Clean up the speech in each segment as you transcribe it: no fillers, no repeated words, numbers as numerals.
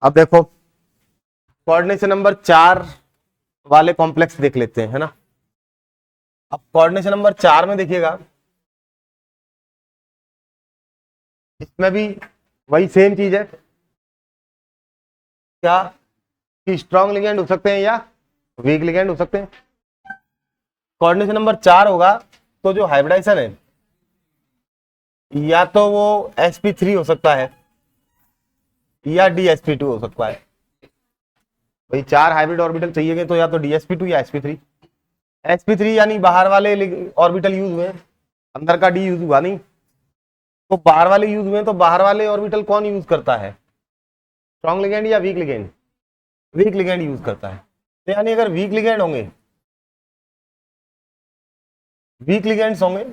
अब देखो coordination number 4 वाले कॉम्प्लेक्स देख लेते हैं, है ना। अब कोऑर्डिनेशन नंबर 4 में देखिएगा, इसमें भी वही सेम चीज है क्या, कि स्ट्रॉन्ग लिगेंड हो सकते हैं या वीक लिगेंड हो सकते हैं। कोऑर्डिनेशन नंबर 4 होगा तो जो हाइब्रिडाइजेशन है या तो वो sp3 हो सकता है या dsp2 हो सकता है। भाई 4 हाइब्रिड ऑर्बिटल चाहिए तो या तो dsp2 या sp3। sp3 यानी बाहर वाले ऑर्बिटल यूज हुए, अंदर का डी यूज हुआ नहीं। तो बाहर वाले यूज हुए तो बाहर वाले ऑर्बिटल कौन यूज करता है, स्ट्रॉन्ग लिगेंड या week ligand, week ligand use करता है। तो यानी अगर वीक लिगेंड होंगे, वीक लिगेंड्स होंगे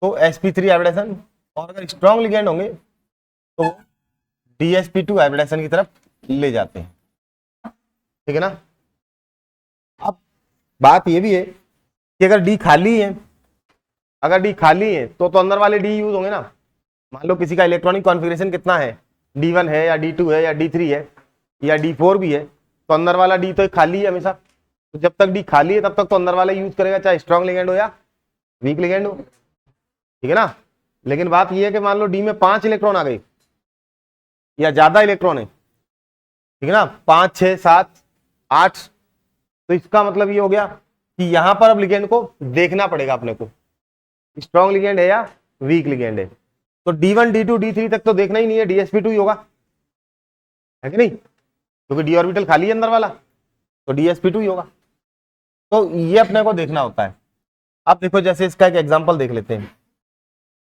तो sp3 हाइब्रिडेशन, और अगर स्ट्रॉन्ग लिगेंड होंगे तो dsp2 हाइब्रिडेशन की तरफ ले जाते हैं, ठीक है ना। अब बात ये भी है कि अगर डी खाली है, अगर डी खाली है तो अंदर वाले डी यूज होंगे ना। मान लो किसी का इलेक्ट्रॉनिक कॉन्फ़िगरेशन कितना है, d1 है या d2 है या d3 है या d4 भी है, तो अंदर वाला डी तो खाली है हमेशा। तो जब तक डी खाली है तब तक तो अंदर वाला यूज करेगा, चाहे स्ट्रॉन्ग लिगेंड हो या वीक लिगेंड हो, ठीक है ना। लेकिन बात यह है कि मान लो डी में 5 इलेक्ट्रॉन आ गए या ज्यादा इलेक्ट्रॉन है, ठीक है ना, 5 6 7 8, तो इसका मतलब ये हो गया कि यहां पर अब लिगेंड को देखना पड़ेगा अपने को, स्ट्रॉन्ग लिगेंड है या वीक लिगेंड है। तो d1 d2 d3 तक तो देखना ही नहीं है, dsp2 ही होगा, है कि नहीं, क्योंकि डी ऑर्बिटल खाली है अंदर वाला, तो dsp2 ही होगा। तो ये अपने को देखना होता है। अब देखो जैसे इसका एक एग्जांपल देख लेते हैं,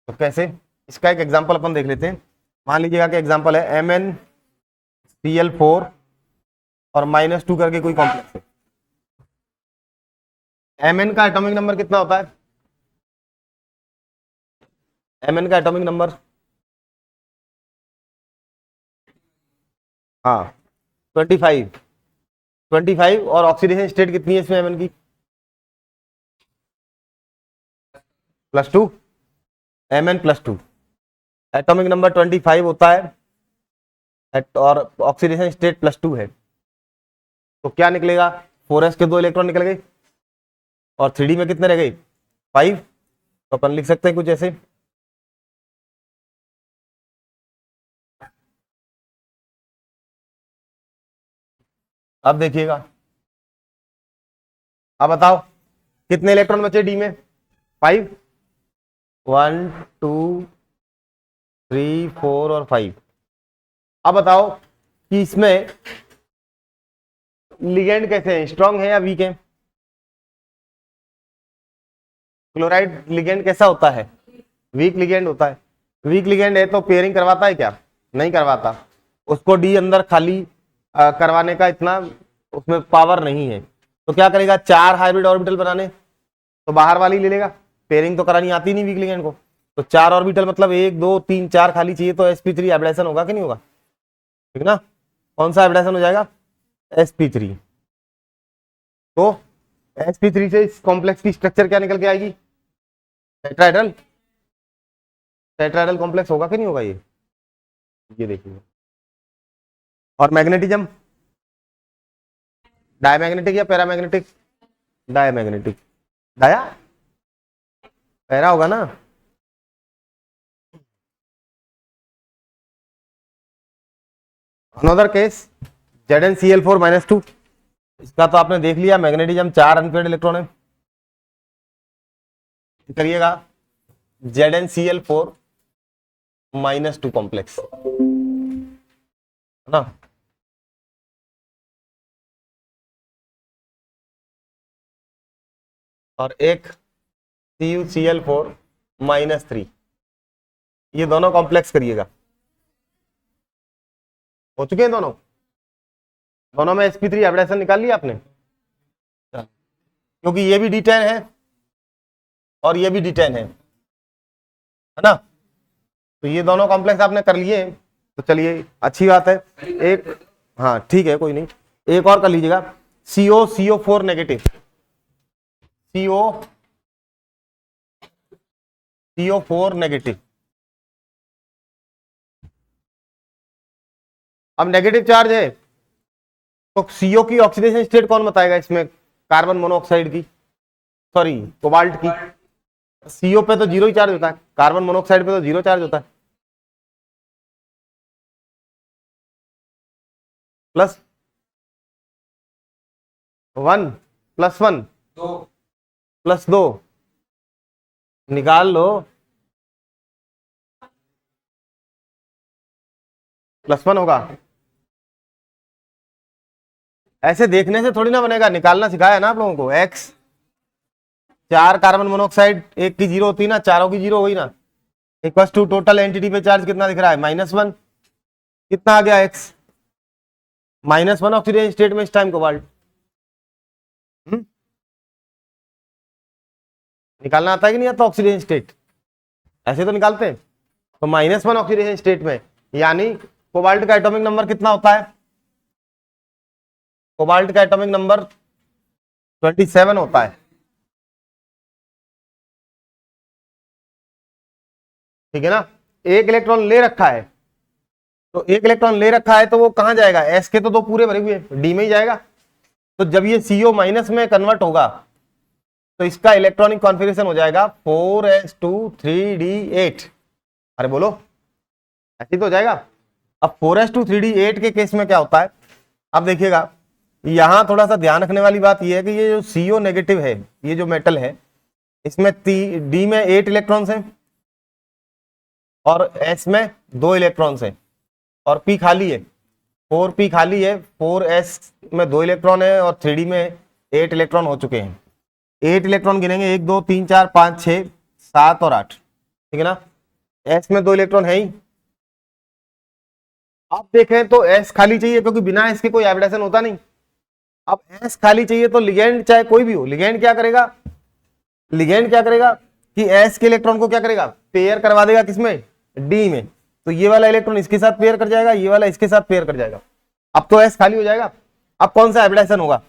तो कैसे, इसका एक एग्जांपल अपन देख लेते हैं। मान लीजिएगा कि एग्जांपल है MnCl4 और -2 करके कोई कॉम्प्लेक्स है। Mn का एटॉमिक नंबर कितना होता है, Mn का एटॉमिक नंबर, हाँ 25 और ऑक्सीडेशन स्टेट कितनी है इसमें Mn की, +2, Mn+2, एटॉमिक नंबर 25 होता है और ऑक्सीडेशन स्टेट +2 है। तो क्या निकलेगा, 4s के 2 इलेक्ट्रॉन निकल गए और 3d में कितने रह गए, 5। तो अपन लिख सकते हैं कुछ ऐसे, अब देखिएगा, अब बताओ कितने इलेक्ट्रॉन बचे डी में, 5, 1 2 3 4 और 5। अब बताओ कि इसमें लिगेंड कैसे हैं, स्ट्रॉन्ग है या वीक है। क्लोराइड लिगेंड कैसा होता है, वीक लिगेंड होता है। वीक लिगेंड है तो पेयरिंग करवाता है क्या, नहीं करवाता, उसको डी अंदर खाली करवाने का इतना उसमें पावर नहीं है। तो क्या करेगा, 4 हाइब्रिड ऑर्बिटल बनाने, तो बाहर वाली ले लेगा, पेयरिंग तो करानी आती नहीं वीक लिगेंड को। तो 4 ऑर्बिटल मतलब 1 2 3 4 खाली चाहिए, तो sp3 हाइब्रिडेशन होगा कि नहीं होगा, ठीक ना। कौन सा हाइब्रिडेशन हो जाएगा, sp3। तो sp3 से इस कॉम्प्लेक्स की स्ट्रक्चर क्या निकल के आएगी, टेट्राहेड्रल, टेट्राहेड्रल कॉम्प्लेक्स होगा कि नहीं होगा ये देखिए। और मैग्नेटिज्म, डायमैग्नेटिक या पैरामैग्नेटिक, डायमैग्नेटिक, डाया पैरा होगा ना। अनदर केस ZnCl4-2, इसका तो आपने देख लिया, मैग्नेटिज्म 4 अनपेयर्ड इलेक्ट्रॉन है। करिएगा ZnCl4-2 कॉम्प्लेक्स, है ना। और एक CuCl4-3, ये दोनों कॉम्प्लेक्स करिएगा। हो चुके हैं दोनों, दोनों में sp3 हाइब्रिडेशन निकाल लिया आपने, क्योंकि ये भी D10 है और ये भी D10 है ना। तो ये दोनों कॉम्प्लेक्स आपने कर लिए, तो चलिए अच्छी बात है। एक, हाँ ठीक है कोई नहीं, एक और कर लीजिएगा, CO4 नेगेटिव, CO4 नेगेटिव। अब नेगेटिव चार्ज है तो सीओ की ऑक्सीडेशन स्टेट कौन बताएगा इसमें, कार्बन मोनोऑक्साइड की, सॉरी कोबाल्ट की। सीओ पे तो जीरो ही चार्ज होता है, कार्बन मोनोऑक्साइड पे तो जीरो चार्ज होता है। Plus one, plus one, plus दो, निकाल लो, प्लस वन होगा। ऐसे देखने से थोड़ी ना बनेगा, निकालना सिखाया है ना आप लोगों को। एक्स, 4 कार्बन मोनोऑक्साइड, एक की जीरो होती है ना, चारों की जीरो हुई ना, इक्वल टू टोटल एंटिटी पे चार्ज कितना दिख रहा है, -1। कितना आ गया एक्स, -1 ऑक्सीडेशन स्टेट में इस टाइम कोबाल्ट। निकालना आता है कि नहीं आता ऑक्सीडेशन स्टेट, ऐसे तो निकालते हैं। तो -1 ऑक्सीडेशन स्टेट में, यानी कोबाल्ट का एटॉमिक नंबर कितना होता है, कोबाल्ट का एटॉमिक नंबर 27 होता है। ठीक है ना, एक इलेक्ट्रॉन ले रखा है, तो एक इलेक्ट्रॉन ले रखा है तो वो कहां जाएगा, एस के तो दो पूरे भरे हुए, डी में ही जाएगा। तो जब ये CO माइनस में कन्वर्ट होगा तो इसका इलेक्ट्रॉनिक कॉन्फ़िगरेशन हो जाएगा 4s2 3d8। अरे बोलो, ऐसे तो हो जाएगा। अब 4s2 3d8 के केस में क्या होता है, अब देखिएगा, यहां थोड़ा सा ध्यान रखने वाली बात यह है कि ये जो CO नेगेटिव है, ये जो मेटल है, इसमें डी में 8 इलेक्ट्रॉन्स हैं और एस में 2 इलेक्ट्रॉन्स हैं और पी खाली है, 4p खाली है। 4s में 2 इलेक्ट्रॉन है और 3d में 8 इलेक्ट्रॉन हो चुके हैं। 8 इलेक्ट्रॉन गिनेंगे, 1 2 3 4 5 6 7 और 8, ठीक है ना। s में 2 इलेक्ट्रॉन है ही। आप देखें तो s खाली चाहिए, क्योंकि बिना s के कोई हाइब्रिडेशन होता नहीं। अब s खाली चाहिए तो लिगेंड चाहे कोई भी हो, लिगेंड क्या करेगा, लिगेंड क्या करेगा कि s के इलेक्ट्रॉन को क्या करेगा, पेयर करवा देगा, किसमें, d में। तो ये वाला इलेक्ट्रॉन इसके साथ पेयर कर जाएगा, ये वाला इसके साथ पेयर कर जाएगा। अब तो s खाली हो जाएगा। अब कौन सा हाइब्रिडेशन होगा,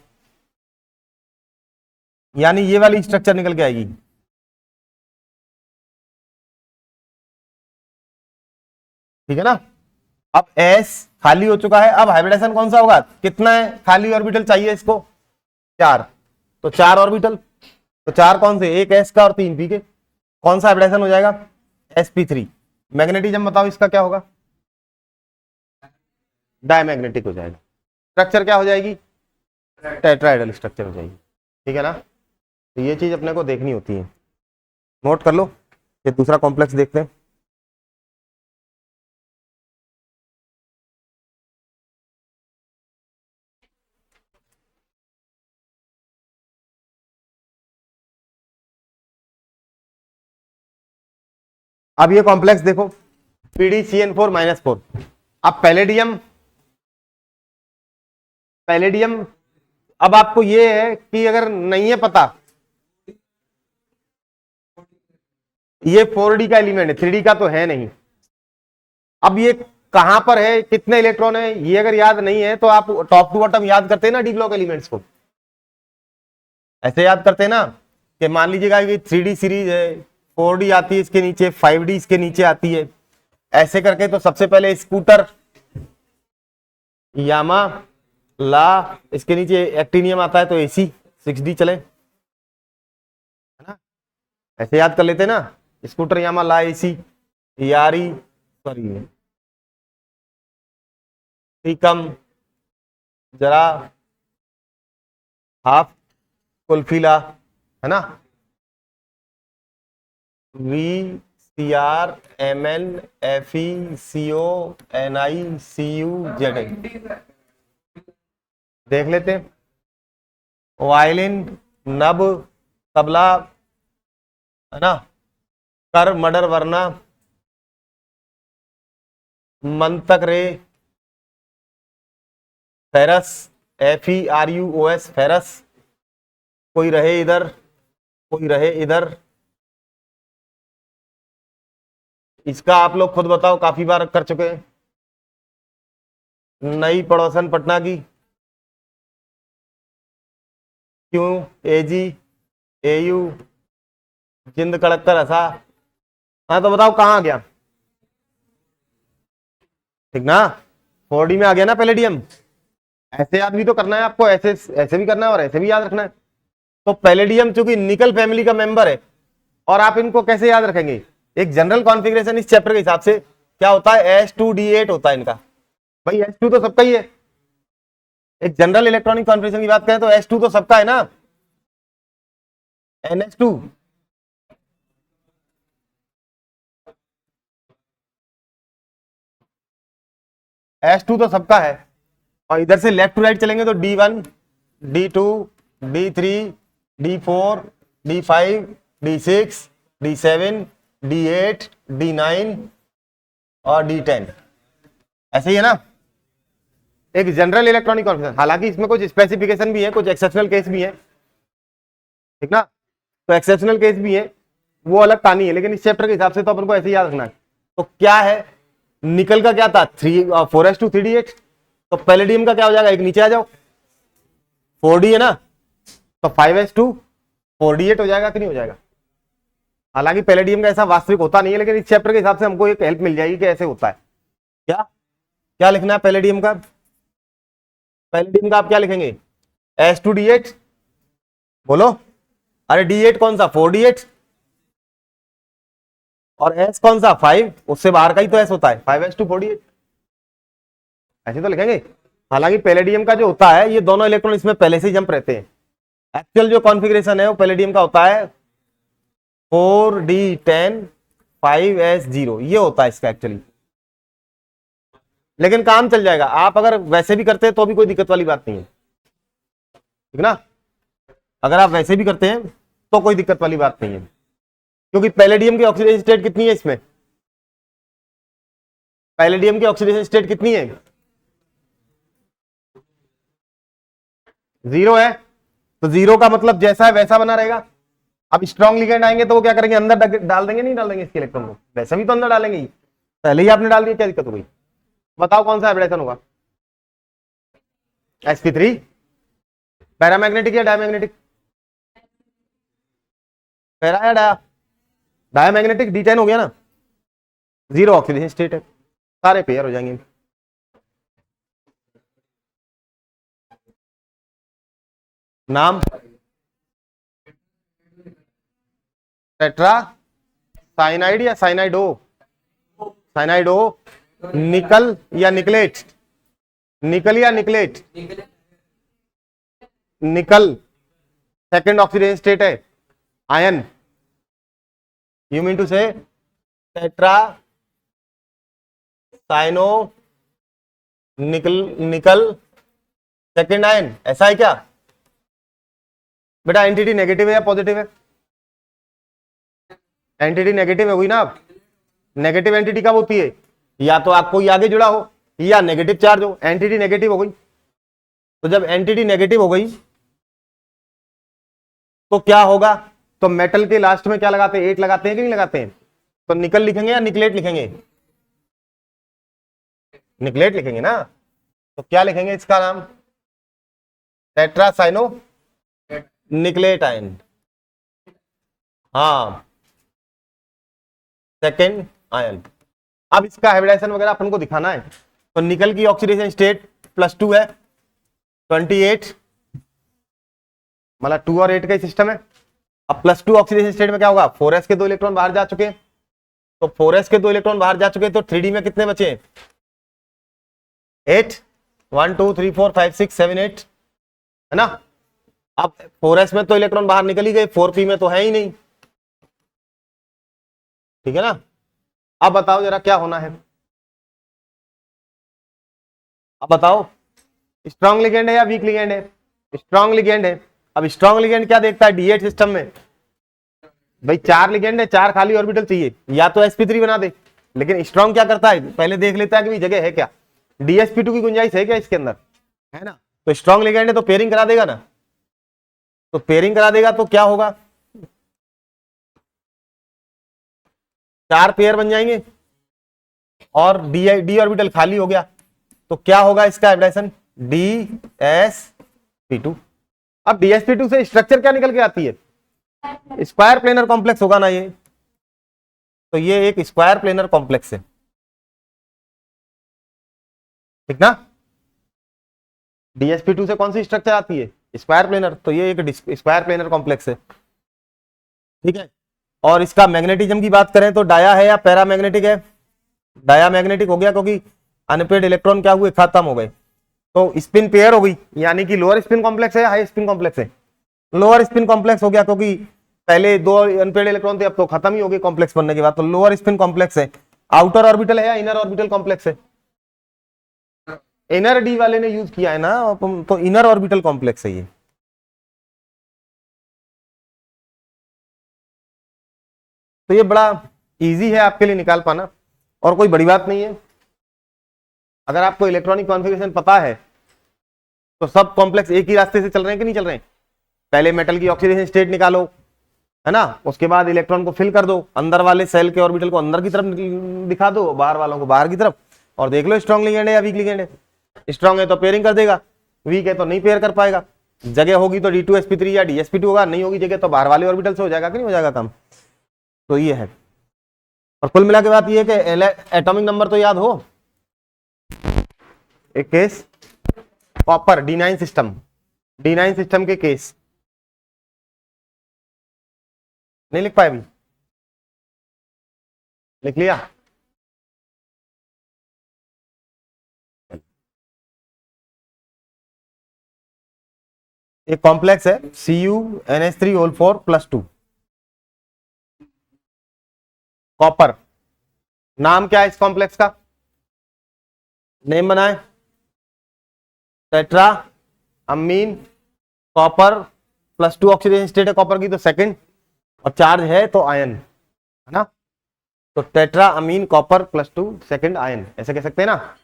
यानी ये वाली स्ट्रक्चर निकल के आएगी। ठीक है ना, अब s खाली हो चुका है। अब हाइब्रिडेशन कौन सा होगा, कितना है खाली ऑर्बिटल चाहिए इसको, 4, तो 4 ऑर्बिटल, तो 4 कौन से, एक s का और 3 p के। कौन सा हाइब्रिडेशन हो जाएगा, sp3। मैग्नेटिज्म बताओ इसका क्या होगा, डायमैग्नेटिक हो जाएगा। स्ट्रक्चर क्या हो जाएगी, टेट्राहेड्रल स्ट्रक्चर हो जाएगी। ठीक है ना, तो ये चीज अपने को देखनी होती है, नोट कर लो। ये दूसरा कॉम्प्लेक्स देखते हैं। अब ये कॉम्प्लेक्स देखो, PdCN4-4। अब पैलेडियम, पैलेडियम, अब आपको ये है कि अगर नहीं है पता, ये 4d का एलिमेंट है, 3d का तो है नहीं। अब ये कहां पर है, कितने इलेक्ट्रॉन है, ये अगर याद नहीं है तो आप टॉप टू बॉटम याद करते हैं ना डी ब्लॉक एलिमेंट्स को, ऐसे याद करते हैं ना कि मान लीजिएगा कि 3d सीरीज है, 4d आती है इसके नीचे, 5d इसके नीचे आती है, ऐसे करके। तो सबसे पहले स्कूटर, यामा, ला, इसके नीचे एक्टिनियम आता है तो AC 6d चले, है ना, ऐसे याद कर लेते हैं ना, स्कूटर, यामा, ला, AC, यारी, सॉरी टीकम, जरा, हाफ, कुल्फीला, है ना, VCR MN FeCO NiCuZn देख लेते हैं। वायलिन, नब, तबला, है ना, कर, मडर, वरना, मंतक रे, फेरस, FeRuOS फेरस। कोई रहे इधर, कोई रहे इधर। इसका आप लोग खुद बताओ, काफी बार कर चुके हैं। नई पड़ोसन पटना की, क्यों, AG, AU, जिंद कड़क कर हंसा। हाँ तो बताओ कहाँ आ गया, ठीक ना, 4D में आ गया ना पैलेडियम। ऐसे याद भी तो करना है आपको, ऐसे ऐसे भी करना है और ऐसे भी याद रखना है। तो पैलेडियम चूंकि निकल फैमिली का मेंबर है, और आप इनको कैसे याद रखेंगे, एक जनरल कॉन्फ़िगरेशन इस चैप्टर के हिसाब से क्या होता है, S2D8 होता है इनका। भाई S2 तो सबका ही है, एक जनरल इलेक्ट्रॉनिक कॉन्फ़िगरेशन की बात करें तो S2 तो सबका है ना, NH2। S2 तो सबका है, और इधर से लेफ्ट टू राइट चलेंगे तो D1, D2, D3, D4, D5, D6, D7, D8, D9 और D10, ऐसे ही है ना, एक जनरल इलेक्ट्रॉनिक कॉन्फ़िगरेशन। हालांकि इसमें कुछ स्पेसिफिकेशन भी है, कुछ एक्सेप्शनल केस भी है, ठीक ना। तो एक्सेप्शनल केस भी है, वो अलग कहानी है, लेकिन इस चैप्टर के हिसाब से तो अपन को ऐसे ही याद रखना है। तो क्या है, निकल का क्या था 4s2 3d8, तो पैलेडियम का क्या हो जाएगा, एक नीचे आ जाओ, 4d है ना, तो 5s2 4d8 हो जाएगा कि नहीं हो जाएगा। हालांकि पैलेडियम का ऐसा वास्तविक होता नहीं है, लेकिन इस चैप्टर के हिसाब से हमको एक हेल्प मिल जाएगी कि ऐसे होता है। क्या क्या लिखना है पैलेडियम का, पैलेडियम का आप क्या लिखेंगे, S2D8, बोलो, अरे D8 कौन सा, 4d8, और S कौन सा 5, उससे बाहर का ही तो S होता है, 5s2 4d8, ऐसे तो लिखेंगे। हालांकि पैलेडियम का जो होता है, ये दोनों इलेक्ट्रॉन इसमें पहले से ही जंप रहते हैं। एक्चुअल जो कॉन्फ़िगरेशन है वो पैलेडियम का होता है 4d10 5s0, ये होता है इसका एक्चुअली। लेकिन काम चल जाएगा, आप अगर वैसे भी करते हैं तो भी कोई दिक्कत वाली बात नहीं है, ठीक ना। अगर आप वैसे भी करते हैं तो कोई दिक्कत वाली बात नहीं है, क्योंकि पैलेडियम की ऑक्सीडेशन स्टेट कितनी है इसमें, पैलेडियम की ऑक्सीडेशन स्टेट कितनी है, 0 है। तो 0 का मतलब जैसा है वैसा बना रहेगा। अब स्ट्रॉन्ग लिगेंड आएंगे तो वो क्या करेंगे, अंदर डाल देंगे, नहीं डाल देंगे इसके इलेक्ट्रॉन को, वैसे भी तो अंदर डालेंगे ही, पहले ही आपने डाल दिया, क्या दिक्कत हो गई। बताओ कौन सा हाइब्रिडेशन होगा, sp3 पैरामैग्नेटिक या डायमैग्नेटिक, पैरा या डाया, डायमैग्नेटिक, D10 हो गया ना, 0 ऑक्सीडेशन स्टेट है, सारे पेयर हो जाएंगे। नाम टेट्रा साइनाइड या साइनाइडो, साइनाइडो, निकल या निकलेट, निकल या निकलेट, निकल सेकंड ऑक्सीडेशन स्टेट है, आयन, यू मीन टू से टेट्रा साइनो निकल, निकल सेकंड आयन, ऐसा है क्या बेटा। एंटिटी नेगेटिव है या पॉजिटिव है, एंटिटी नेगेटिव है हुई ना। आप नेगेटिव एंटिटी कब होती है, या तो आपको ये आगे जुड़ा हो या नेगेटिव चार्ज हो, एंटिटी नेगेटिव हो गई। तो जब एंटिटी नेगेटिव हो गई तो क्या होगा, तो मेटल के लास्ट में क्या लगाते हैं, 8 लगाते हैं कि नहीं लगाते हैं। तो निकल लिखेंगे या निकलेट लिखेंगे, निकलेट लिखेंगे ना। तो क्या लिखेंगे इसका नाम, टेट्रासाइनो निकलेट आयन, हाँ सेकेंड आयन। अब इसका हाइब्रिडाइजेशन वगैरह अपन को दिखाना है। तो निकल की ऑक्सीडेशन स्टेट +2 है, 28, मतलब 2 और 8 का ही सिस्टम है। अब +2 ऑक्सीडेशन स्टेट में क्या होगा, 4s के 2 इलेक्ट्रॉन बाहर जा चुके हैं, तो 4s के 2 इलेक्ट्रॉन बाहर जा चुके हैं, तो 3d में कितने बचे, 8, 1 2 3 4 5 6 7 8 है ना। अब 4s में तो इलेक्ट्रॉन बाहर निकल ही गए, 4p में तो है ही नहीं, ठीक है ना। अब बताओ जरा क्या होना है, अब बताओ स्ट्रॉन्ग लिगेंड है या वीक लिगेंड है, स्ट्रॉन्ग लिगेंड है। अब स्ट्रॉन्ग लिगेंड क्या देखता है D8 सिस्टम में, भाई 4 लिगेंड है, 4 खाली ऑर्बिटल चाहिए, या तो sp3 बना दे। लेकिन स्ट्रॉन्ग क्या करता है, पहले देख लेता है कि जगह है क्या, dsp2 की गुंजाइश है क्या इसके अंदर, है ना। तो स्ट्रॉन्ग लिगेंड है तो पेयरिंग करा देगा ना, तो पेयरिंग करा देगा तो क्या होगा, 4 पेयर बन जाएंगे और डी ऑर्बिटल खाली हो गया, तो क्या होगा इसका हाइब्रिडाइजेशन, dsp2। अब dsp2 से स्ट्रक्चर क्या निकल के आती है, स्क्वायर प्लेनर कॉम्प्लेक्स होगा ना ये, तो ये एक स्क्वायर प्लेनर कॉम्प्लेक्स है, ठीक ना। DsP2 से कौन सी स्ट्रक्चर आती है, स्क्वायर प्लेनर, तो ये एक स्क्वायर प्लेनर कॉम्प्लेक्स है। ठीक है, और इसका मैग्नेटिज्म की बात करें तो डाया है या पैरामैग्नेटिक है, डायामैग्नेटिक हो गया, क्योंकि अनपेड इलेक्ट्रॉन क्या हुए, खत्म हो गए, तो स्पिन पेयर हो गई, यानी कि लोअर स्पिन कॉम्प्लेक्स है, हाई स्पिन कॉम्प्लेक्स है, लोअर स्पिन कॉम्प्लेक्स हो गया, क्योंकि पहले 2 अनपेड इलेक्ट्रॉन थे, अब तो खत्म ही हो गए कॉम्प्लेक्स बनने के बाद, तो लोअर स्पिन कॉम्प्लेक्स है। आउटर ऑर्बिटल है या इनर ऑर्बिटल कॉम्प्लेक्स है, इनर डी वाले ने यूज किया है ना, तो इनर ऑर्बिटल कॉम्प्लेक्स है ये। तो ये बड़ा इजी है आपके लिए निकाल पाना, और कोई बड़ी बात नहीं है। अगर आपको इलेक्ट्रॉनिक कॉन्फ़िगरेशन पता है तो सब कॉम्प्लेक्स एक ही रास्ते से चल रहे हैं कि नहीं चल रहे हैं। पहले मेटल की ऑक्सीडेशन स्टेट निकालो, है ना, उसके बाद इलेक्ट्रॉन को फिल कर दो, अंदर वाले सेल के ऑर्बिटल को अंदर की तरफ दिखा दो, बाहर वालों को बाहर की तरफ, और देख लो स्ट्रॉन्ग लिगेंड है या वीक लिगेंड है। स्ट्रॉन्ग है तो पेयरिंग कर देगा, वीक है तो नहीं पेयर कर पाएगा। जगह होगी तो D2sp3 या DsP2 होगा, नहीं होगी जगह तो बाहर वाले ऑर्बिटल से हो जाएगा कि नहीं हो जाएगा काम। तो ये है, और कुल मिला के बात ये है कि एटॉमिक नंबर तो याद हो। एक case copper D9 system, D9 system के केस नहीं लिख पाए अभी, लिख लिया। एक कॉम्प्लेक्स है CuNH3O4+2 कॉपर। नाम क्या है इस कॉम्प्लेक्स का, नेम बनाए, tetra amine copper +2 oxidation state है कॉपर की, तो सेकंड, और चार्ज है तो आयन, है ना, तो tetra amine copper +2 second ion, ऐसे कह सकते हैं ना।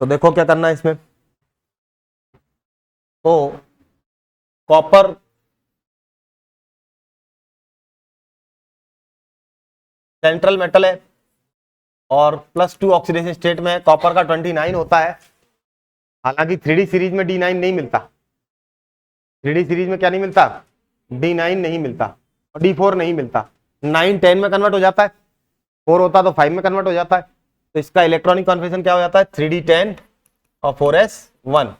तो देखो क्या करना है इसमें, तो कॉपर सेंट्रल मेटल है और +2 ऑक्सीडेशन स्टेट में कॉपर का 29 होता है। हालांकि 3D सीरीज में D9 नहीं मिलता, 3D सीरीज में क्या नहीं मिलता, D9 नहीं मिलता, और D4 नहीं मिलता। 9 10 में कन्वर्ट हो जाता है, 4 होता तो 5 में कन्वर्ट हो जाता है, तो इसका इलेक्ट्रॉनिक कॉन्फिगरेशन क्या हो जाता है, 3D10 और 4s1।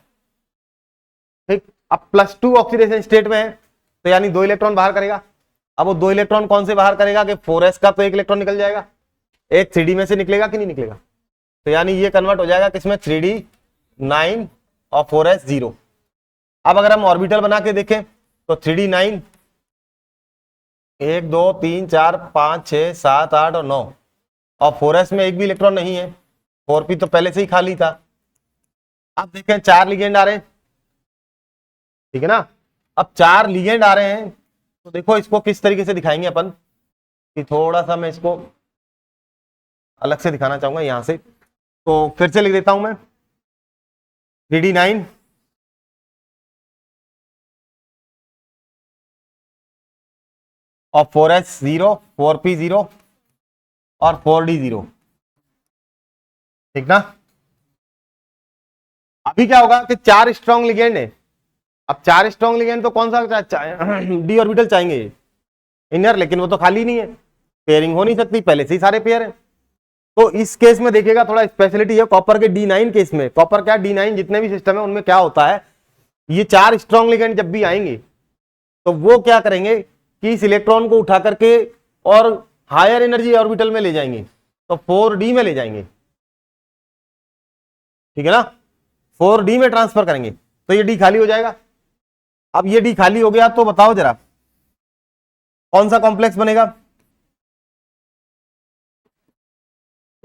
ठीक, अब +2 ऑक्सीडेशन स्टेट में है, तो यानी 2 इलेक्ट्रॉन बाहर करेगा। अब वो 2 इलेक्ट्रॉन कौन से बाहर करेगा कि 4s का तो 1 इलेक्ट्रॉन निकल जाएगा, एक 3D में से निकलेगा कि नहीं निकलेगा, तो यानी ये कन्वर्ट हो जाएगा किसमें, 3D9 और 4s0। अब अगर हम ऑर्बिटल बना के देखें तो 3D9 1 2 3 4 5 6 7 8 और 9, और 4s में एक भी इलेक्ट्रॉन नहीं है, 4p तो पहले से ही खाली था। अब देखें 4 लिगेंड आ रहे हैं, ठीक है ना। अब 4 लिगेंड आ रहे हैं, तो देखो इसको किस तरीके से दिखाएंगे अपन, कि थोड़ा सा मैं इसको अलग से दिखाना चाहूंगा यहां से, तो फिर से लिख देता हूं मैं 3D9 और 4s0 4p0 और 4d0, ठीक ना। अभी क्या होगा कि 4 स्ट्रॉन्ग लिगेंड है, अब 4 स्ट्रॉन्ग लिगेंड तो कौन सा डी ऑर्बिटल चाहेंगे इनर, लेकिन वो तो खाली नहीं है, पेयरिंग हो नहीं सकती, पहले से ही सारे पेयर है। तो इस केस में देखिएगा थोड़ा स्पेशलिटी है कॉपर के D9 केस में, कॉपर क्या D9 जितने भी सिस्टम है उनमें क्या होता है, ये 4 स्ट्रॉन्ग लिगेंड जब भी आएंगे तो वो क्या करेंगे कि इस इलेक्ट्रॉन को उठा करके और हायर एनर्जी ऑर्बिटल में ले जाएंगे, तो 4d में ले जाएंगे, ठीक है ना, 4d में ट्रांसफर करेंगे, तो ये d खाली हो जाएगा। अब ये d खाली हो गया तो बताओ जरा कौन सा कॉम्प्लेक्स बनेगा,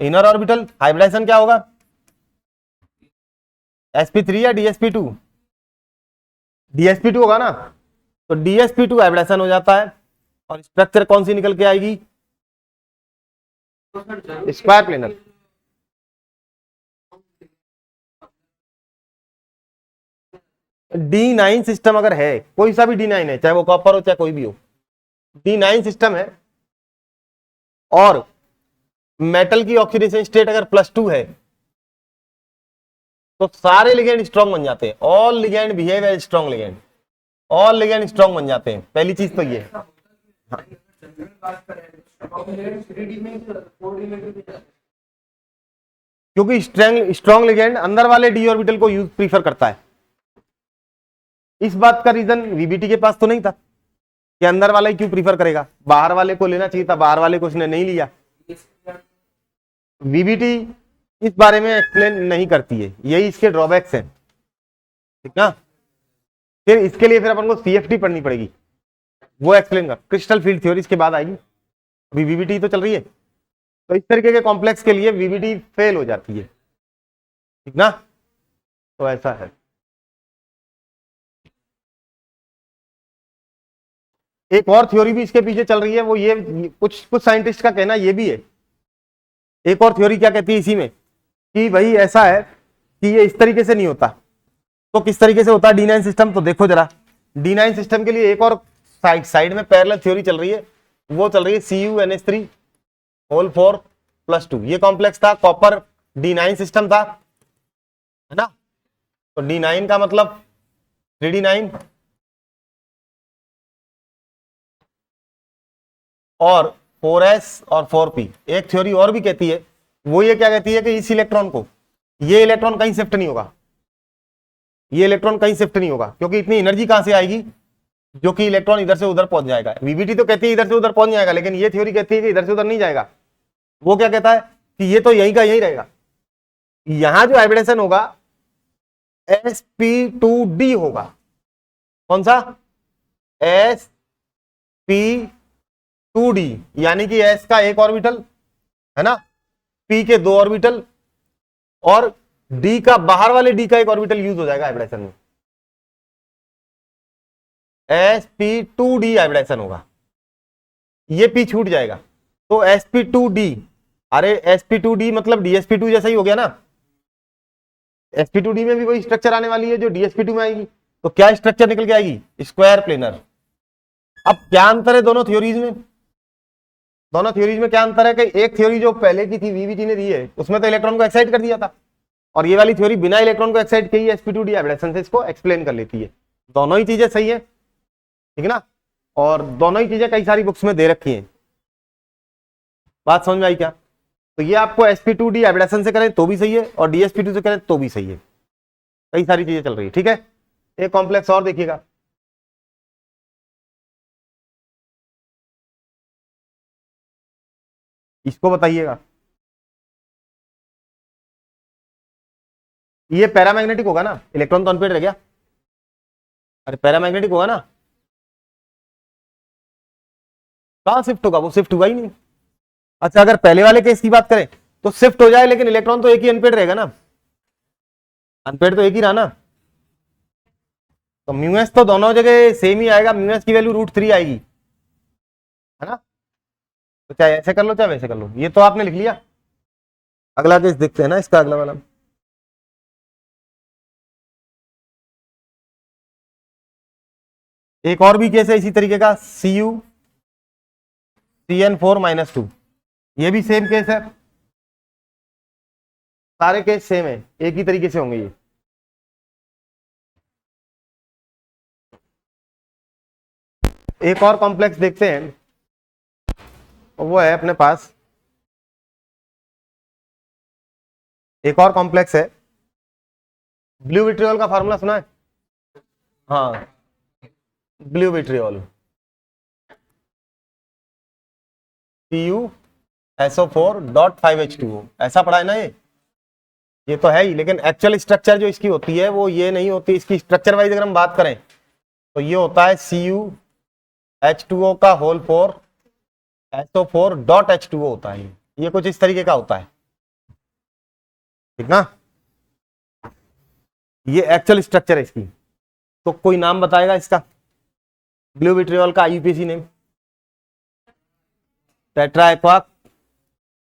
इनर ऑर्बिटल। हाइब्रिडाइजेशन क्या होगा, sp3 या DsP2, DsP2 होगा ना, तो DsP2 हाइब्रिडाइजेशन हो जाता है, और स्ट्रक्चर कौन सी निकल के आएगी, स्क्वायर प्लेनर। D9 सिस्टम अगर है, कोई सा भी D9 है, चाहे वो कॉपर हो चाहे कोई भी हो, D9 सिस्टम है, और मेटल की ऑक्सीडेशन स्टेट अगर +2 है तो सारे लिगेंड स्ट्रॉन्ग बन जाते हैं। All ligand behave as strong ligand, all ligand strong बन जाते हैं। पहली चीज तो ये है। क्योंकि स्ट्रॉन्ग लिगेंड अंदर वाले डी ऑर्बिटल को यूज प्रीफर करता है। इस बात का रीजन वीबीटी के पास तो नहीं था कि अंदर वाला ही क्यों प्रीफर करेगा, बाहर वाले को लेना चाहिए था, बाहर वाले को उसने नहीं लिया। वीबीटी इस बारे में एक्सप्लेन नहीं करती है, यही इसके ड्रॉबैक्स हैं, ठीक ना। फिर इसके लिए फिर अपन को सीएफटी पढ़नी पड़ेगी, वो एक्सप्लेन कर, क्रिस्टल फील्ड थ्योरी इसके बाद आएगी, अभी वीबीटी तो चल रही है। तो इस तरीके के कॉम्प्लेक्स के लिए वीबीटी फेल हो जाती है, ठीक ना। तो ऐसा है। एक और थ्योरी भी इसके पीछे चल रही है, वो ये कुछ साइंटिस्ट का कहना ये भी है। एक और थ्योरी क्या कहती है इसी में कि भाई ऐसा है कि ये इस तरीके से नहीं होता, तो किस तरीके से होता है D9 सिस्टम। तो देखो जरा, D9 सिस्टम के लिए एक और साइड में पैरेलल थ्योरी चल रही है, वो चल रही है CuNH3 होल 4+2। ये कॉम्प्लेक्स था, कॉपर D9 सिस्टम था, है ना। तो D9 का मतलब 3D9 और 4s और 4p। एक थ्योरी और भी कहती है, वो ये क्या कहती है कि इस इलेक्ट्रॉन को, ये इलेक्ट्रॉन कहीं शिफ्ट नहीं होगा, ये इलेक्ट्रॉन कहीं शिफ्ट नहीं होगा, क्योंकि इतनी एनर्जी कहां से आएगी जो कि इलेक्ट्रॉन इधर से उधर पहुंच जाएगा। वीबीटी तो कहती है इधर से उधर पहुंच जाएगा, लेकिन ये थ्योरी कहती है कि इधर से उधर नहीं जाएगा। वो क्या कहता है कि ये तो यहीं का यही रहेगा। यहां जो हाइब्रिडेशन होगा sp2d होगा। कौन सा? sp2d, यानी कि s का एक ऑर्बिटल, है ना, p के 2 ऑर्बिटल और d का, बाहर वाले d का एक ऑर्बिटल यूज हो जाएगा हाइब्रिडेशन में। sp2d हाइब्रिडेशन होगा, ये p छूट जाएगा। तो sp2d, अरे sp2d मतलब dsp2 जैसा ही हो गया ना। sp2d में भी वही स्ट्रक्चर आने वाली है जो dsp2 में आएगी। तो क्या स्ट्रक्चर निकल के आएगी? Square planar. अब क्या अंतर है दोनों थ्योरीज में? दोनों थ्योरीज में क्या अंतर है कि एक थ्योरी जो पहले की थी वीवीटी ने दी है, उसमें तो इलेक्ट्रॉन को एक्साइट कर दिया था, और ये वाली थ्योरी बिना इलेक्ट्रॉन को एक्साइट किए sp2d हाइब्रिडेशन से इसको एक्सप्लेन कर लेती है। दोनों ही चीजें सही है, ठीक है ना, और दोनों ही चीजें कई सारी बुक्स में दे रखी हैं। बात समझ में आई क्या? तो ये आपको sp2d हाइब्रिडेशन से करें तो भी सही है और dsp2 से करें तो भी सही है, कई सारी चीजें चल रही है, ठीक है। एक कॉम्प्लेक्स और देखिएगा, इसको बताइएगा। ये पैरामैग्नेटिक होगा ना, इलेक्ट्रॉन तो अनपेड रह गया, अरे पैरामैग्नेटिक होगा ना। कहां शिफ्ट होगा? वो शिफ्ट हुआ ही नहीं। अच्छा, अगर पहले वाले केस की बात करें तो शिफ्ट हो जाए, लेकिन इलेक्ट्रॉन तो एक ही अनपेड रहेगा ना, अनपेड तो एक ही रहा ना। तो म्यूएस तो दोनों जगह सेम ही आएगा, म्यूएस की वैल्यू √3 आएगी, है ना। तो चाहे ऐसे कर लो चाहे वैसे कर लो, ये तो आपने लिख लिया। अगला केस देखते हैं ना, इसका अगला वाला। एक और भी केस है इसी तरीके का, CuCN4-2। ये भी सेम केस है, सारे केस सेम है, एक ही तरीके से होंगे ये। एक और कॉम्प्लेक्स देखते हैं, वो है अपने पास, एक और कॉम्प्लेक्स है, ब्लू विट्रियोल का फार्मूला सुना है? हाँ, ब्लू विट्रियोल, CuSO4.5H2O, ऐसा पढ़ा है ना ये तो है ही, लेकिन एक्चुअल स्ट्रक्चर जो इसकी होती है वो ये नहीं होती। इसकी स्ट्रक्चर वाइज अगर हम बात करें तो ये होता है CuH2O का होल 4 SO4.H2O होता है, ये कुछ इस तरीके का होता है, ठीक ना। ये एक्चुअल स्ट्रक्चर है इसकी। तो कोई नाम बताएगा इसका, ब्लू विट्रियोल का IUPAC name? Tetra aqua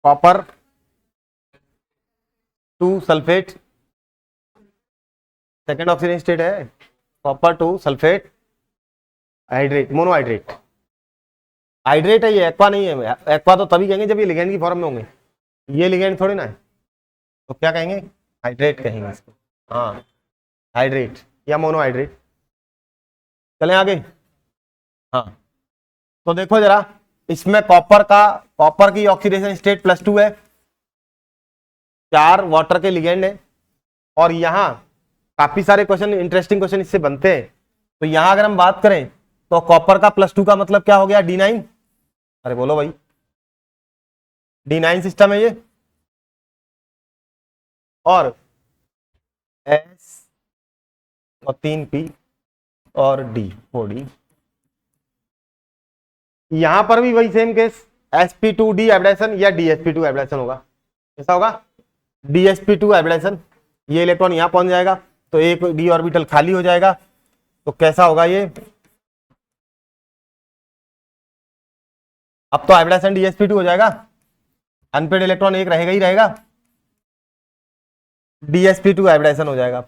copper 2 sulphate, second oxygen state है, copper 2 sulphate hydrate, monohydrate, hydrate है ये, एक्वा नहीं है। एक्वा तो तभी कहेंगे जब ये लिगेंड की फॉर्म में होंगे, ये लिगेंड थोड़ी ना है, तो क्या कहेंगे, हाइड्रेट कहेंगे इसको। हाँ, हाइड्रेट या मोनोहाइड्रेट। चलें आगे। हाँ, तो देखो जरा, इसमें कॉपर की ऑक्सीडेशन स्टेट +2 है, 4 वाटर के लिगेंड है, और यहाँ काफी सारे क्वेश्चन, इंटरेस्टिंग क्वेश्चन इससे बनते हैं। तो यहां अगर हम बात करें तो कॉपर का +2 का मतलब क्या हो गया, D9। अरे बोलो भाई, D9 सिस्टम है ये, और S और 3P और D 4D। यहां पर भी वही सेम केस, sp2d हाइब्रिडेशन या dsp2 हाइब्रिडेशन होगा। कैसा होगा, dsp2 हाइब्रिडेशन। ये इलेक्ट्रॉन यहां पहुंच जाएगा तो एक d ऑर्बिटल खाली हो जाएगा, तो कैसा होगा ये, अब तो हाइब्रिडेशन dsp2 हो जाएगा, अनपेड इलेक्ट्रॉन एक रहेगा ही रहेगा, dsp2 हाइब्रिडेशन हो जाएगा।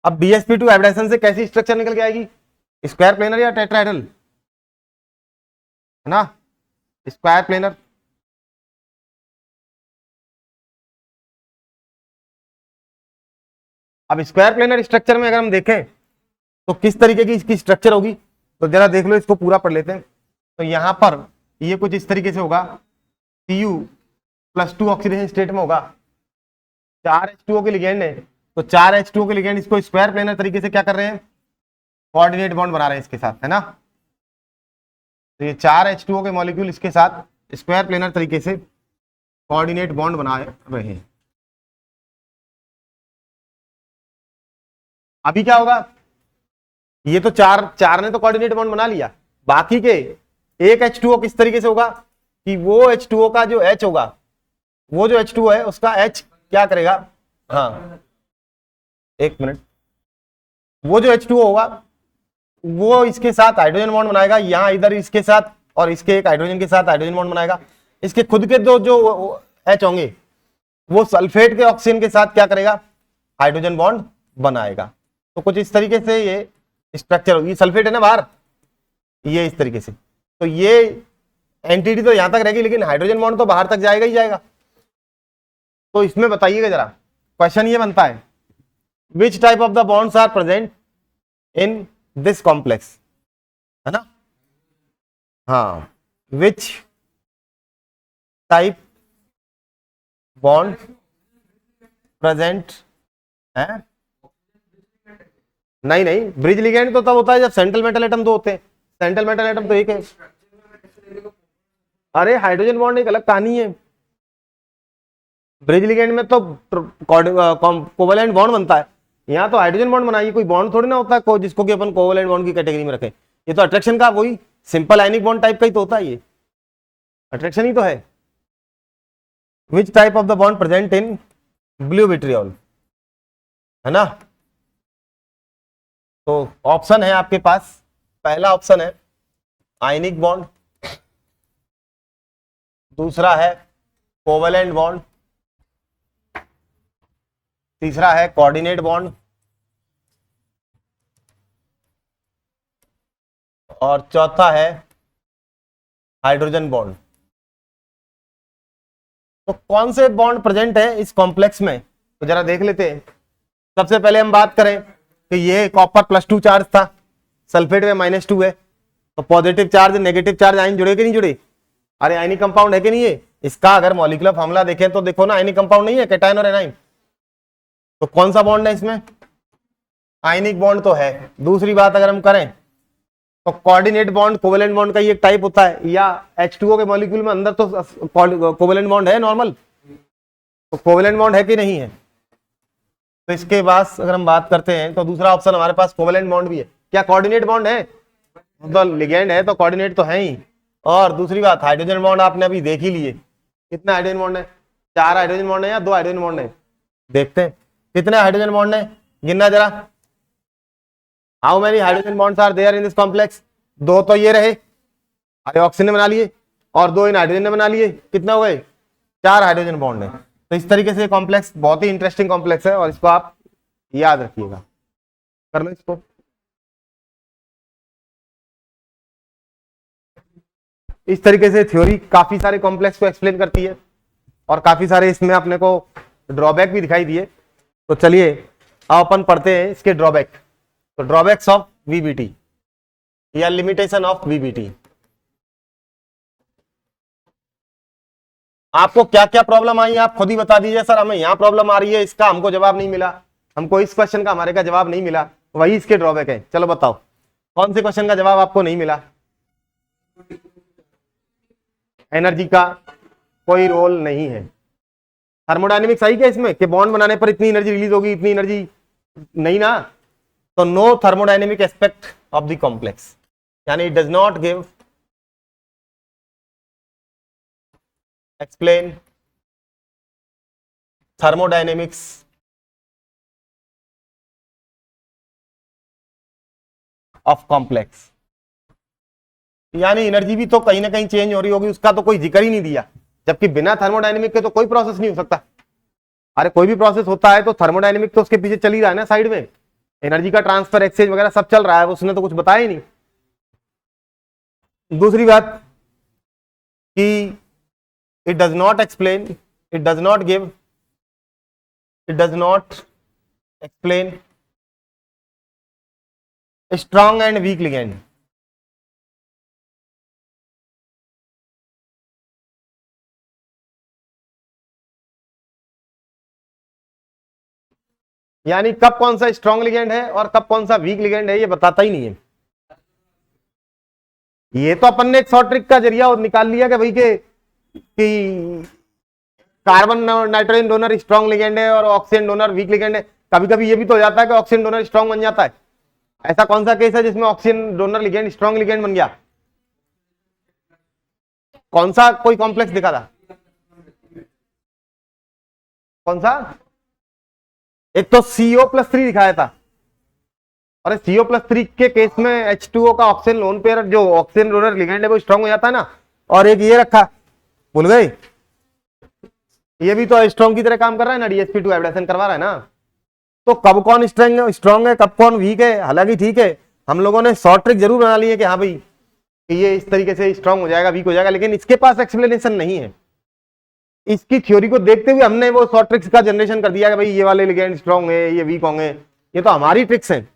अब dsp2 हाइब्रिडेशन से कैसी स्ट्रक्चर निकल के आएगी, स्क्वायर प्लेनर या टेट्राहेड्रल, है ना, स्क्वायर प्लेनर। अब स्क्वायर प्लेनर स्ट्रक्चर में अगर हम देखें तो किस तरीके की इसकी स्ट्रक्चर होगी, तो जरा देख लो, इसको पूरा पढ़ लेते हैं। तो यहां पर ये कुछ इस तरीके से होगा, Cu+2 ऑक्सीडेशन स्टेट में होगा, 4 H2O के लिगेंड है, तो 4 H2O के लिगेंड इसको स्क्वायर प्लेनर तरीके से क्या कर रहे हैं, कोऑर्डिनेट बॉन्ड बना रहे हैं इसके साथ, है ना। तो ये 4 H2O के मॉलिक्यूल इसके साथ स्क्वायर प्लेनर तरीके से कोऑर्डिनेट बॉन्ड बना रहे हैं। अभी क्या होगा, ये तो चार ने तो कोऑर्डिनेट बॉन्ड बना लिया, बाकी के एक H2O किस तरीके से होगा कि वो H2O का जो H होगा, वो जो H2O है उसका H क्या करेगा, हाँ एक मिनट, वो जो H2O होगा वो इसके साथ हाइड्रोजन बॉन्ड बनाएगा, यहां इधर इसके साथ और इसके एक हाइड्रोजन के साथ हाइड्रोजन बॉन्ड बनाएगा। इसके खुद के दो जो H होंगे वो सल्फेट के ऑक्सीजन के साथ क्या करेगा, हाइड्रोजन बॉन्ड बनाएगा। तो कुछ इस तरीके से ये स्ट्रक्चर होगी, सल्फेट है ना बाहर, ये इस तरीके से, तो ये एंटिटी तो यहां तक रहेगी लेकिन हाइड्रोजन बॉन्ड तो बाहर तक जाएगा ही जाएगा। तो इसमें बताइएगा जरा, क्वेश्चन ये बनता है, which type of the bonds are present in this complex, है ना, हाँ, विच टाइप बॉन्ड प्रेजेंट है, नहीं ब्रिज लिगेंड तो तब होता है जब सेंट्रल मेटल एटम दो होते हैं, सेंट्रल मेटल एटम तो एक है। अरे हाइड्रोजन बॉन्ड एक अलग कहानी है, ब्रिज लिगेंड में तो कोवेलेंट बॉन्ड बनता है, यहाँ तो हाइड्रोजन बॉन्ड बनाइए, कोई बॉन्ड थोड़ी ना होता है जिसको कि अपन कोवेलेंट बॉन्ड की कैटेगरी में रखें। ये तो अट्रैक्शन का वही सिंपल आयनिक बॉन्ड टाइप का ही तो होता है, ये अट्रैक्शन ही तो है। Which type of the bond present in blue vitriol, है ना। तो ऑप्शन है आपके पास, पहला ऑप्शन है आयनिक बॉन्ड, दूसरा है कोवेलेंट बॉन्ड, तीसरा है कोऑर्डिनेट बॉन्ड, और चौथा है हाइड्रोजन बॉन्ड। तो कौन से बॉन्ड प्रेजेंट है इस कॉम्प्लेक्स में, तो जरा देख लेते हैं। सबसे पहले हम बात करें कि ये कॉपर +2 चार्ज था, सल्फेट में -2 है, तो positive charge negative charge ion जुड़े कि नहीं जुड़े, अरे आयनिक कंपाउंड है कि नहीं है। इसका अगर मॉलिक्यूलर फॉर्मूला देखें तो देखो ना, आयनिक कंपाउंड नहीं है, कैटायन और एनाइन, तो कौन सा बॉन्ड है इसमें, आयनिक बॉन्ड तो है। दूसरी बात अगर हम करें तो कोऑर्डिनेट बॉन्ड कोवेलेंट बॉन्ड का ही एक टाइप होता है, या H2O के मॉलिक्यूल में अंदर तो कोवेलेंट बॉन्ड है नॉर्मल, तो कोवेलेंट बॉन्ड है कि नहीं है। तो इसके बाद अगर हम बात करते हैं तो दूसरा ऑप्शन हमारे पास कोवेलेंट बॉन्ड भी है, क्या कोऑर्डिनेट बॉन्ड है, तो लिगेंड है तो कोऑर्डिनेट तो है ही। और दूसरी बात हाइड्रोजन बॉन्ड आपने अभी देख ही लिए, कितना हाइड्रोजन बॉन्ड है, 4 हाइड्रोजन बॉन्ड है या 2 हाइड्रोजन बॉन्ड है, देखते हैं कितने हाइड्रोजन बॉन्ड है, गिनना जरा, how many hydrogen bonds are there in this complex. 2 तो ये रहे, अरे ऑक्सीजन ने बना लिए, और 2 इन हाइड्रोजन ने बना लिए, कितने हो गए, 4 हाइड्रोजन बॉन्ड है। तो इस तरीके से कॉम्प्लेक्स बहुत ही इंटरेस्टिंग कॉम्प्लेक्स है, और इसको आप याद रखिएगा, कर लो इसको। इस तरीके से थ्योरी काफी सारे कॉम्प्लेक्स को एक्सप्लेन करती है और काफी सारे इसमें अपने को ड्रॉबैक भी दिखाई दिए। तो चलिए अब अपन पढ़ते हैं इसके ड्रॉबैक। तो ड्रॉबैक्स ऑफ वीबीटी या लिमिटेशन ऑफ वीबीटी। आपको क्या क्या प्रॉब्लम आई आप खुद ही बता दीजिए। सर हमें यहाँ प्रॉब्लम आ रही है, इसका हमको जवाब नहीं मिला, हमको इस क्वेश्चन का हमारे का जवाब नहीं मिला, वही इसके ड्रॉबैक है। चलो बताओ कौन से क्वेश्चन का जवाब आपको नहीं मिला। एनर्जी का कोई रोल नहीं है। थर्मोडायनेमिक्स आई क्या इसमें कि बॉन्ड बनाने पर इतनी एनर्जी रिलीज होगी, इतनी एनर्जी नहीं ना। तो no thermodynamic aspect of the complex, यानी it does not give explain thermodynamics of complex. यानी एनर्जी भी तो कहीं ना कहीं चेंज हो रही होगी, उसका तो कोई जिक्र ही नहीं दिया, जबकि बिना थर्मोडायनेमिक के तो कोई प्रोसेस नहीं हो सकता। अरे कोई भी प्रोसेस होता है तो थर्मोडायनेमिक तो उसके पीछे चल ही रहा है ना, साइड में एनर्जी का ट्रांसफर एक्सचेंज वगैरह सब चल रहा है, उसने तो कुछ बताया ही नहीं। दूसरी बात कि it does not explain, it does not give, it does not explain strong and week ligand. यानी कब कौन सा स्ट्रॉन्ग लिगेंड है और कब कौन सा वीक लिगेंड है ये बताता ही नहीं है। ये तो अपन ने एक शॉर्ट ट्रिक का जरिया निकाल लिया कि भाई के कि carbon nitrogen donor strong ligand है और ऑक्सीजन डोनर वीक लिगेंड है। कभी कभी ये भी तो हो जाता है कि ऑक्सीजन डोनर स्ट्रॉन्ग बन जाता है। ऐसा कौन सा केस है जिसमें oxygen donor ligand strong ligand बन गया? कौन सा कोई कॉम्प्लेक्स दिखा था? कौन सा? एक तो CO+3 दिखाया था, और CO+3 के केस में H2O का ऑक्सीजन लोन पेयर जो ऑक्सीजन डोनर लिगेंड है वो स्ट्रॉन्ग हो जाता है ना। और एक ये रखा, भूल गए, ये भी तो स्ट्रॉन्ग की तरह काम कर रहा है ना, DsP2 एब्रेशन करवा रहा है ना। तो कब कौन स्ट्रॉन्ग है कब कौन वीक है, हालांकि ठीक है हम लोगों ने शॉर्ट ट्रिक जरूर बना ली है कि हाँ भाई ये इस तरीके से स्ट्रॉन्ग हो जाएगा वीक हो जाएगा, लेकिन इसके पास एक्सप्लेनेशन नहीं है। इसकी थ्योरी को देखते हुए हमने वो शॉर्ट ट्रिक्स का जनरेशन कर दिया कि भाई ये वाले लिगेंड स्ट्रॉन्ग है ये वीक होंगे, ये तो हमारी ट्रिक्स हैं।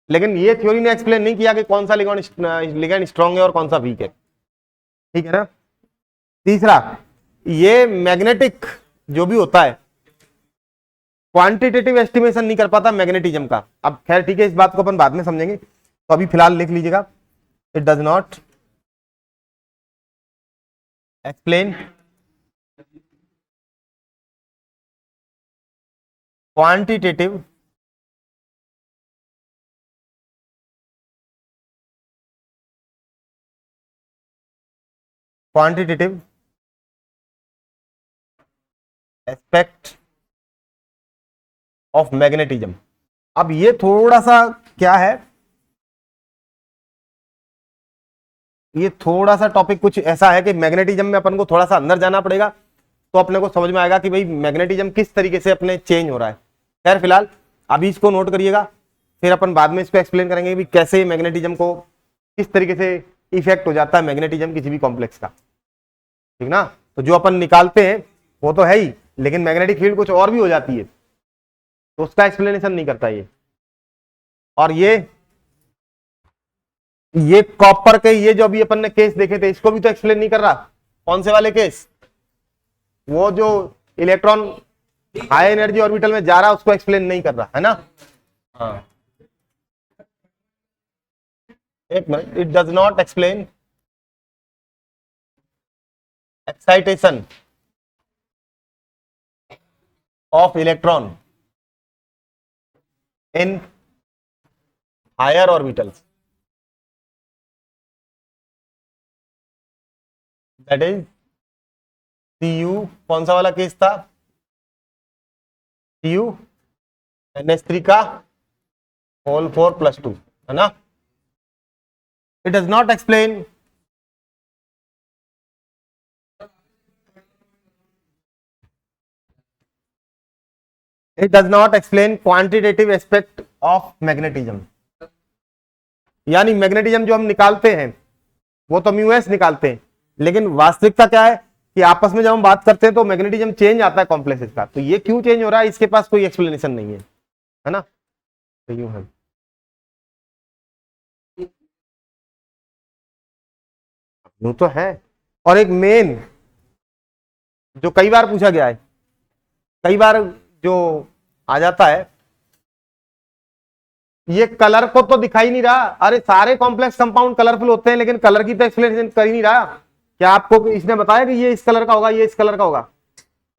लेकिन ये थ्योरी ने एक्सप्लेन नहीं किया कि कौन सा लिगेंड स्ट्रॉन्ग है और कौन सा वीक है। ठीक है ना। तीसरा, ये मैग्नेटिक जो भी होता है क्वांटिटेटिव एस्टिमेशन नहीं कर पाता मैग्नेटिज्म का। अब खैर ठीक है, इस बात को अपन बाद में समझेंगे, तो अभी फिलहाल लिख लीजिएगा, it does not explain quantitative aspect of magnetism. अब ये थोड़ा सा क्या है, ये थोड़ा सा टॉपिक कुछ ऐसा है कि मैग्नेटिज्म में अपन को थोड़ा सा अंदर जाना पड़ेगा तो अपने को समझ में आएगा कि भाई मैग्नेटिज्म किस तरीके से अपने चेंज हो रहा है। खैर फिलहाल अभी इसको नोट करिएगा, फिर अपन बाद में इसको एक्सप्लेन करेंगे कि कैसे मैग्नेटिज्म को किस तरीके से इफेक्ट हो जाता है मैग्नेटिज्म किसी भी कॉम्प्लेक्स का। ठीक ना। तो जो अपन निकालते हैं वो तो है ही, लेकिन मैग्नेटिक फील्ड कुछ और भी हो जाती है तो उसका एक्सप्लेनेशन नहीं करता ये। और ये कॉपर के ये जो अभी अपन ने केस देखे थे इसको भी तो एक्सप्लेन नहीं कर रहा। कौन से वाले केस? वो जो इलेक्ट्रॉन हाई एनर्जी ऑर्बिटल में जा रहा है उसको एक्सप्लेन नहीं कर रहा है ना। हाँ, एक minute, it does not explain excitation of electron in higher orbitals, that is Cu। कौन सा वाला केस था? Cu NH3 का होल 4+2 है ना। It does not explain quantitative aspect of magnetism. यानी मैग्नेटिज्म जो हम निकालते हैं वो तो म्यूएस निकालते हैं, लेकिन वास्तविकता क्या है कि आपस में जब हम बात करते हैं तो मैग्नेटिज्म चेंज आता है कॉम्प्लेक्सेस का, तो ये क्यों चेंज हो रहा है इसके पास कोई एक्सप्लेनेशन नहीं है ना, तो यूं है। यूं तो है। और एक मेन जो कई बार पूछा गया है, कई बार जो आ जाता है, ये कलर को तो दिखाई नहीं रहा, अरे सारे कॉम्प्लेक्स कंपाउंड कलरफुल होते हैं, लेकिन कलर की तो एक्सप्लेनेशन कर ही नहीं रहा। क्या आपको इसने बताया कि ये इस कलर का होगा, ये इस कलर का होगा?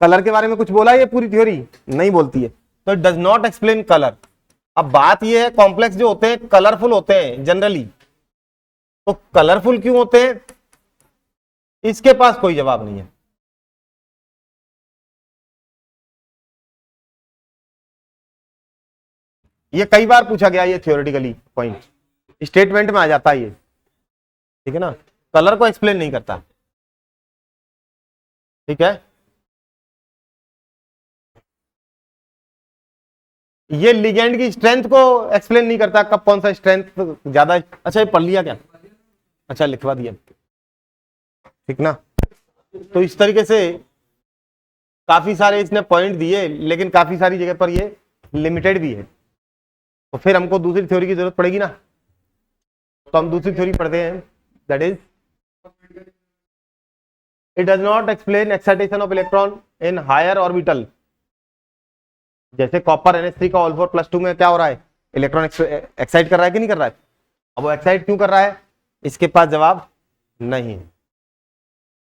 कलर के बारे में कुछ बोला? ये पूरी थ्योरी नहीं बोलती है, तो it does not explain colour. अब बात ये है कॉम्प्लेक्स जो होते हैं कलरफुल होते हैं जनरली, तो कलरफुल क्यों होते हैं इसके पास कोई जवाब नहीं है। ये कई बार पूछा गया, ये थ्योरेटिकली पॉइंट स्टेटमेंट में आ जाता है ये, ठीक है ना, कलर को एक्सप्लेन नहीं करता, ठीक है। ये लिगेंड की स्ट्रेंथ को एक्सप्लेन नहीं करता, कब कौन सा स्ट्रेंथ ज्यादा। अच्छा ये पढ़ लिया क्या? अच्छा लिखवा दिया, ठीक ना। तो इस तरीके से काफी सारे इसने पॉइंट दिए, लेकिन काफी सारी जगह पर ये लिमिटेड भी है, तो फिर हमको दूसरी थ्योरी की जरूरत पड़ेगी ना, तो हम दूसरी थ्योरी पढ़ते हैं, that is it does not explain excitation of electron in higher orbital. जैसे कॉपर NH3 का Al4+2 में क्या हो रहा है, इलेक्ट्रॉन एक्साइट कर रहा है कि नहीं कर रहा है? अब वो एक्साइट क्यों कर रहा है इसके पास जवाब नहीं है।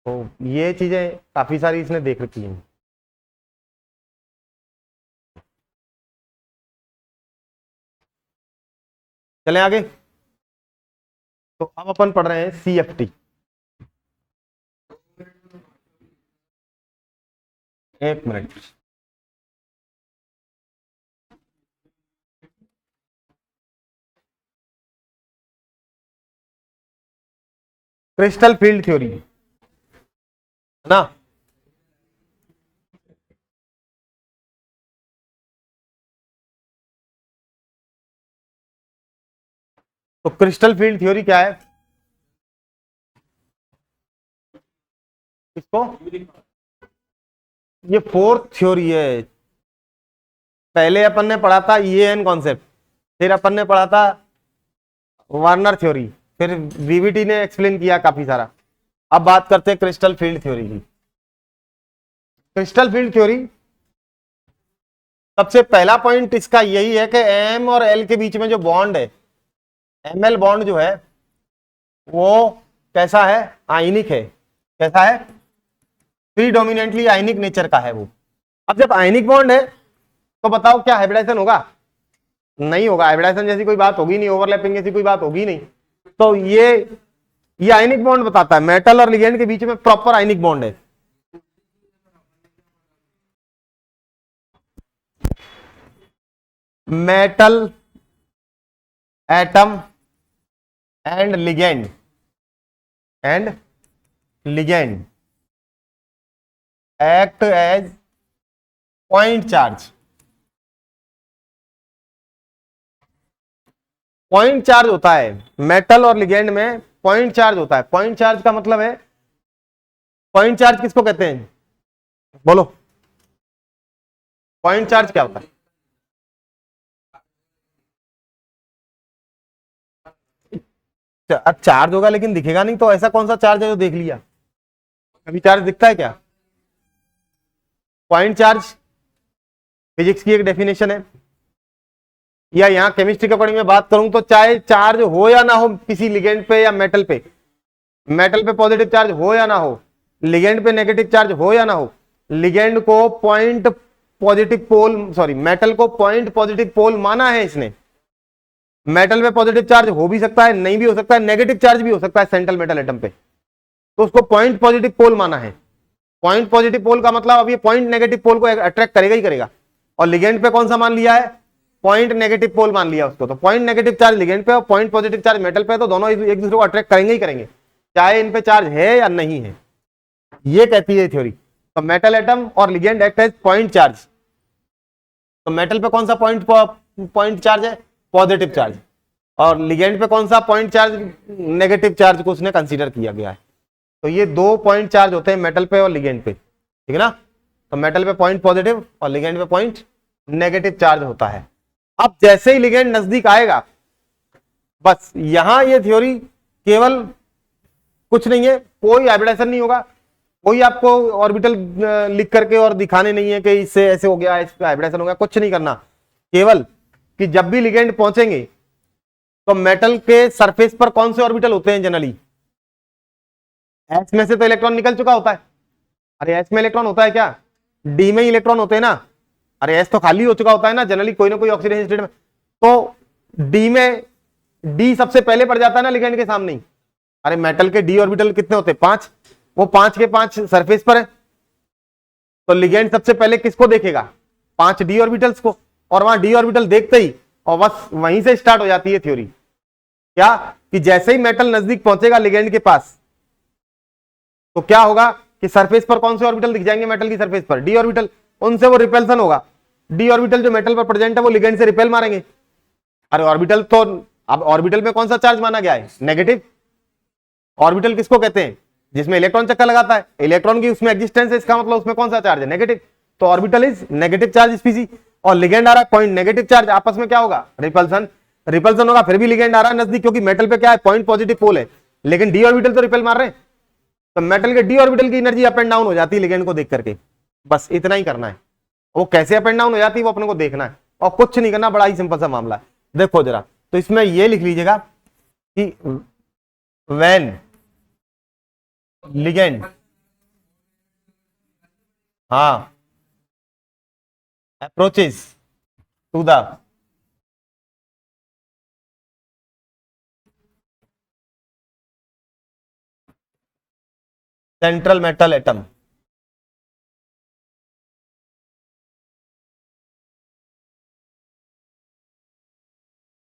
तो ये चीजें काफी सारी इसने देख रखी हैं। चलें आगे। तो अब अपन पढ़ रहे हैं CFT। एक मिनट, क्रिस्टल फील्ड थ्योरी है ना। तो क्रिस्टल फील्ड थ्योरी क्या है इसको, ये फोर्थ थ्योरी है। पहले अपन ने पढ़ा था EAN कॉन्सेप्ट, फिर अपन ने पढ़ा था वार्नर थ्योरी, फिर VVT ने एक्सप्लेन किया काफी सारा। अब बात करते हैं क्रिस्टल फील्ड थ्योरी की। क्रिस्टल फील्ड थ्योरी सबसे पहला पॉइंट इसका यही है कि M और L के बीच में जो बॉन्ड है, ML बॉन्ड जो है वो कैसा है, आयनिक है। कैसा है? प्रीडोमिनेंटली आयनिक नेचर का है वो। अब जब आयनिक बॉन्ड है तो बताओ क्या हाइब्रिडाइजेशन होगा? नहीं होगा, हाइब्रिडाइजेशन जैसी कोई बात होगी नहीं, ओवरलैपिंग जैसी कोई बात होगी नहीं। तो ये आयनिक बॉन्ड बताता है, मेटल और लिगेंड के बीच में प्रॉपर आयनिक बॉन्ड है। Metal atom and ligand act as point charge. Point charge होता है मेटल और लिगेंड में, पॉइंट चार्ज होता है। पॉइंट चार्ज का मतलब है, पॉइंट चार्ज किसको कहते हैं बोलो? पॉइंट चार्ज क्या होता है? अब चार्ज होगा लेकिन दिखेगा नहीं, तो ऐसा कौन सा चार्ज है जो देख लिया? कभी चार्ज दिखता है क्या? पॉइंट चार्ज फिजिक्स की एक डेफिनेशन है, या यहाँ केमिस्ट्री के अकॉर्डिंग में बात करूं तो चाहे चार्ज हो या ना हो किसी लिगेंड पे या मेटल पे, मेटल पे पॉजिटिव चार्ज हो या ना हो, लिगेंड पे नेगेटिव चार्ज हो या ना हो, लिगेंड को point positive pole, sorry metal को पॉइंट पॉजिटिव पोल माना है इसने। मेटल पे पॉजिटिव चार्ज हो भी सकता है, नहीं भी हो सकता है, नेगेटिव चार्ज भी हो सकता है सेंट्रल मेटल एटम पे, तो उसको पॉइंट पॉजिटिव पोल माना है। पॉइंट पॉजिटिव पोल का मतलब अब ये पॉइंट नेगेटिव पोल को अट्रैक्ट करेगा ही करेगा। और लिगेंड पे कौन सा मान लिया है? पॉइंट नेगेटिव पोल मान लिया उसको। तो पॉइंट नेगेटिव चार्ज लिगेंड पे और पॉइंट पॉजिटिव चार्ज मेटल पे, तो दोनों एक दूसरे को अट्रैक्ट करेंगे ही करेंगे, चाहे इन पे चार्ज है या नहीं है। ये कहती है थ्योरी। तो मेटल एटम और ligand act as point charge. तो मेटल पे कौन सा पॉइंट चार्ज है? Positive charge. और लिगेंड पे कौन सा पॉइंट चार्ज, नेगेटिव चार्ज को उसने कंसीडर किया गया है। तो ये 2 पॉइंट चार्ज होते हैं मेटल पे और लिगेंड पे, ठीक है ना। तो मेटल पे पॉइंट पॉजिटिव और लिगेंड पे पॉइंट नेगेटिव चार्ज होता है। अब जैसे ही लिगेंड नजदीक आएगा, बस यहां ये थ्योरी केवल कुछ नहीं है, कोई हाइब्रिडेशन नहीं होगा, कोई आपको ऑर्बिटल लिख करके और दिखाने नहीं है कि इससे ऐसे हो गया, इस पे हाइब्रिडेशन हो गया, कुछ नहीं करना। केवल कि जब भी लिगेंड पहुंचेंगे तो मेटल के सरफेस पर कौन से ऑर्बिटल होते हैं जनरली, एस में से तो इलेक्ट्रॉन निकल चुका होता है। अरे एस में इलेक्ट्रॉन होता है क्या, डी में ही इलेक्ट्रॉन होते हैं ना। अरे एस तो खाली हो चुका होता है ना जनरली, कोई ना कोई ऑक्सीडेशन स्टेट में। तो डी में, डी सबसे पहले पड़ जाता है ना लिगेंड के सामने ही। अरे मेटल के डी ऑर्बिटल कितने होते हैं, 5, वो 5 के 5 सरफेस पर है। तो लिगेंड सबसे पहले किसको देखेगा, 5 डी ऑर्बिटल्स को, और वहां डी ऑर्बिटल देखते ही और बस वहीं से स्टार्ट हो जाती है थ्योरी। क्या कि जैसे ही मेटल नजदीक पहुंचेगा लिगेंड के पास, तो क्या होगा कि सरफेस पर कौन से ऑर्बिटल दिख जाएंगे, मेटल की सरफेस पर डी ऑर्बिटल, उनसे वो रिपेल्सन होगा। डी ऑर्बिटल जो मेटल पर प्रेजेंट है वो लिगेंड से रिपेल मारेंगे। अरे ऑर्बिटल तो, अब ऑर्बिटल में कौन सा चार्ज माना गया है, नेगेटिव। ऑर्बिटल किसको कहते हैं, जिसमें इलेक्ट्रॉन चक्कर लगाता है, इलेक्ट्रॉन की उसमें एग्जिस्टेंस है, इसका मतलब उसमें कौन सा चार्ज है, नेगेटिव। तो ऑर्बिटल इज नेगेटिव चार्ज स्पीसी, और लिगेंड आ रहा है पॉइंट नेगेटिव चार्ज, आपस में क्या होगा, रिपल्सन। रिपल्सन होगा, फिर भी लिगेंड आ रहा है नजदीक, क्योंकि मेटल पे क्या है, पॉइंट पॉजिटिव पोल है, लेकिन डी ऑर्बिटल तो रिपेल मार रहे हैं। तो मेटल के डी ऑर्बिटल की एनर्जी अप एंड डाउन हो जाती है लिगेंड को देख करके। बस इतना ही करना है, वो कैसे अप एंड डाउन हो जाती है वो अपने को देखना है, और कुछ नहीं करना, बड़ा ही सिंपल सा मामला है। देखो जरा, तो इसमें ये लिख लीजिएगा कि व्हेन लिगेंड, हाँ, approaches to the central metal atom,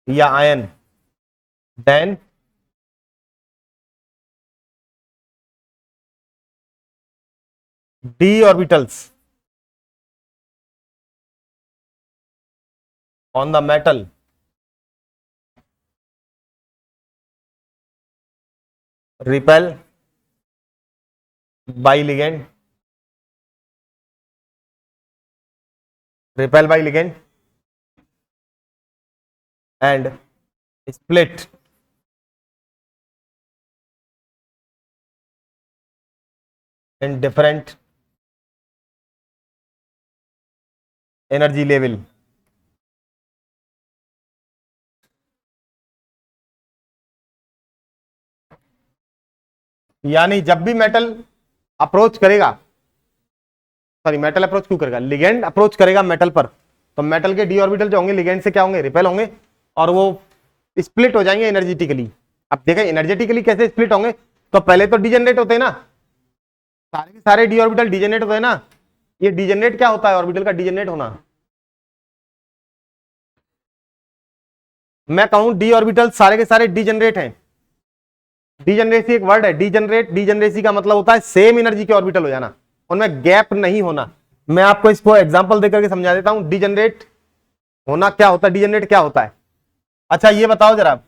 या ion, then d orbitals on the metal repel by ligand, repel by ligand and split in different energy level। यानी जब भी मेटल अप्रोच करेगा, सॉरी मेटल अप्रोच क्यों करेगा, ligand approach करेगा metal पर, तो मेटल के डी ऑर्बिटल जो होंगे लिगेंड से क्या होंगे, रिपेल होंगे, और वो स्प्लिट हो जाएंगे एनर्जेटिकली। अब देखें एनर्जेटिकली कैसे स्प्लिट होंगे, तो पहले तो डिजेनरेट होते हैं ना, सारे के सारे डी ऑर्बिटल डिजेनरेट होते हैं ना। ये डिजेनरेट क्या होता है, ऑर्बिटल का डिजेनरेट होना। मैं कहूं डी ऑर्बिटल सारे के सारे डिजेनरेट हैं। डिजेनरेसी एक वर्ड है, डिजेनरेट, डिजेनरेसी का मतलब होता है सेम एनर्जी के ऑर्बिटल हो जाना, उनमें गैप नहीं होना। मैं आपको इसको एग्जांपल देकर के समझा देता हूं, डिजेनरेट होना क्या होता है, डिजेनरेट क्या होता है। अच्छा ये बताओ जरा,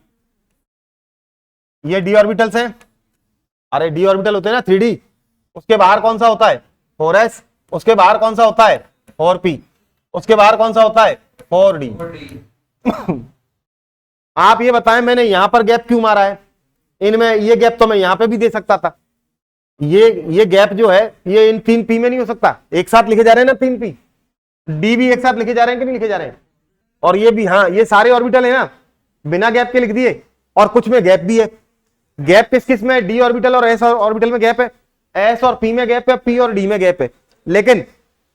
ये डी ऑर्बिटल्स हैं, अरे डी ऑर्बिटल होते हैं ना 3D, उसके बाहर कौन सा होता है, 4s, उसके बाहर कौन सा होता है, 4p, उसके बाहर कौन सा होता है, 4d। आप ये बताएं मैंने यहां पर गैप क्यों मारा है, इनमें ये गैप तो मैं यहां पे भी दे सकता था। ये गैप जो है ये इन 3p में नहीं हो सकता, एक साथ लिखे जा रहे हैं ना 3p, d भी एक साथ लिखे जा रहे हैं कि नहीं लिखे जा रहे हैं, और ये भी, हाँ ये सारे ऑर्बिटल है ना, बिना गैप के लिख दिए, और कुछ में गैप भी है। गैप किस किस में, डी ऑर्बिटल और एस ऑर्बिटल में गैप है, एस और पी में गैप है, पी और डी में गैप है, लेकिन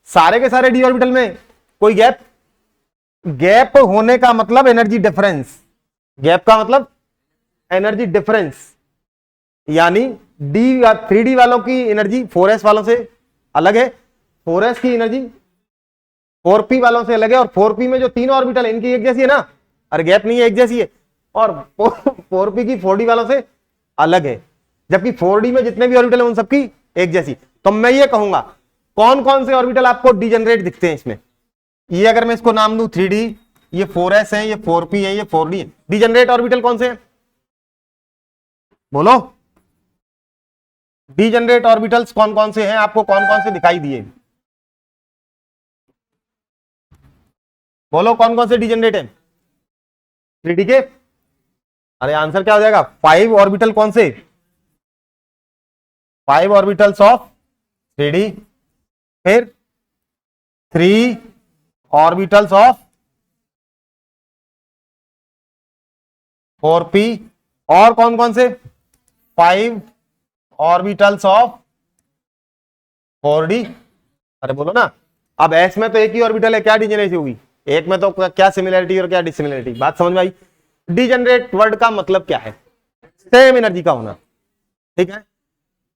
सारे के सारे डी ऑर्बिटल में कोई गैप, गैप होने का मतलब एनर्जी डिफरेंस, गैप का मतलब एनर्जी डिफरेंस, यानी डी 3D वालों की एनर्जी 4s वालों से अलग है, 4s की एनर्जी 4p वालों से अलग है, और 4p में जो 3 ऑर्बिटल है इनकी एक जैसी है ना, अरे गैप नहीं है, एक जैसी है, और 4p की 4d वालों से अलग है, जबकि 4d में जितने भी ऑर्बिटल है उन सबकी एक जैसी। तो मैं ये कहूंगा कौन कौन से ऑर्बिटल आपको डिजेनरेट दिखते हैं इसमें, ये अगर मैं इसको नाम दूं 3D, ये 4s है, ये 4p है, ये 4d है। डिजेनरेट ऑर्बिटल कौन से हैं? बोलो, डिजेनरेट ऑर्बिटल्स कौन कौन से हैं? आपको कौन कौन से दिखाई दिए? बोलो कौन कौन से डिजेनरेट हैं? 3d के? अरे आंसर क्या हो जाएगा? 5 ऑर्बिटल कौन से? 5 ऑर्बिटल्स ऑफ 3d, फिर 3 ऑर्बिटल्स ऑफ 4p, और कौन कौन से? 5 ऑर्बिटल्स ऑफ 4d। अरे बोलो ना। अब s में तो एक ही ऑर्बिटल है, क्या डिजेनरेसी होगी? एक में तो क्या सिमिलरिटी और क्या डिसिमिलरिटी? बात समझ में आई? डिजेनरेट वर्ड का मतलब क्या है? सेम एनर्जी का होना, ठीक है।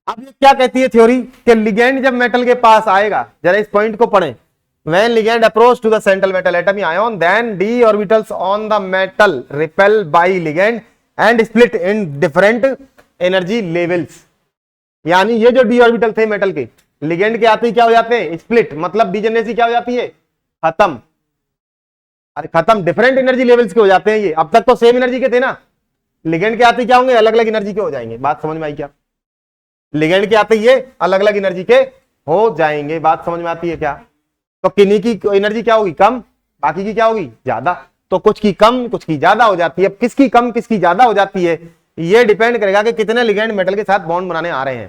अब ये क्या कहती है थ्योरी कि लिगेंड जब मेटल के पास आएगा, जरा इस पॉइंट को पढ़ें, when ligand approach to the central metal atom ion then d orbitals on the metal repel by ligand and split in different energy levels। यानी ये जो d ऑर्बिटल थे मेटल के, लिगेंड के आते ही क्या हो जाते हैं? स्प्लिट, मतलब डिजेनरेसी क्या हो जाती है? खत्म। अरे खत्म, डिफरेंट एनर्जी लेवल्स के हो जाते हैं ये। अब तक तो सेम एनर्जी के थे ना, लिगेंड के आते ही क्या होंगे? अलग अलग एनर्जी के हो जाएंगे। बात समझ में आई क्या? लिगेंड के आते ही ये अलग अलग एनर्जी के हो जाएंगे। बात समझ में आती है क्या? तो किन्हीं की एनर्जी क्या होगी? कम, बाकी की क्या होगी? ज्यादा। तो कुछ की कम, कुछ की ज्यादा हो जाती है। अब किसकी कम, किसकी ज्यादा हो जाती है, ये डिपेंड करेगा कि कितने लिगेंड मेटल के साथ बॉन्ड बनाने आ रहे हैं,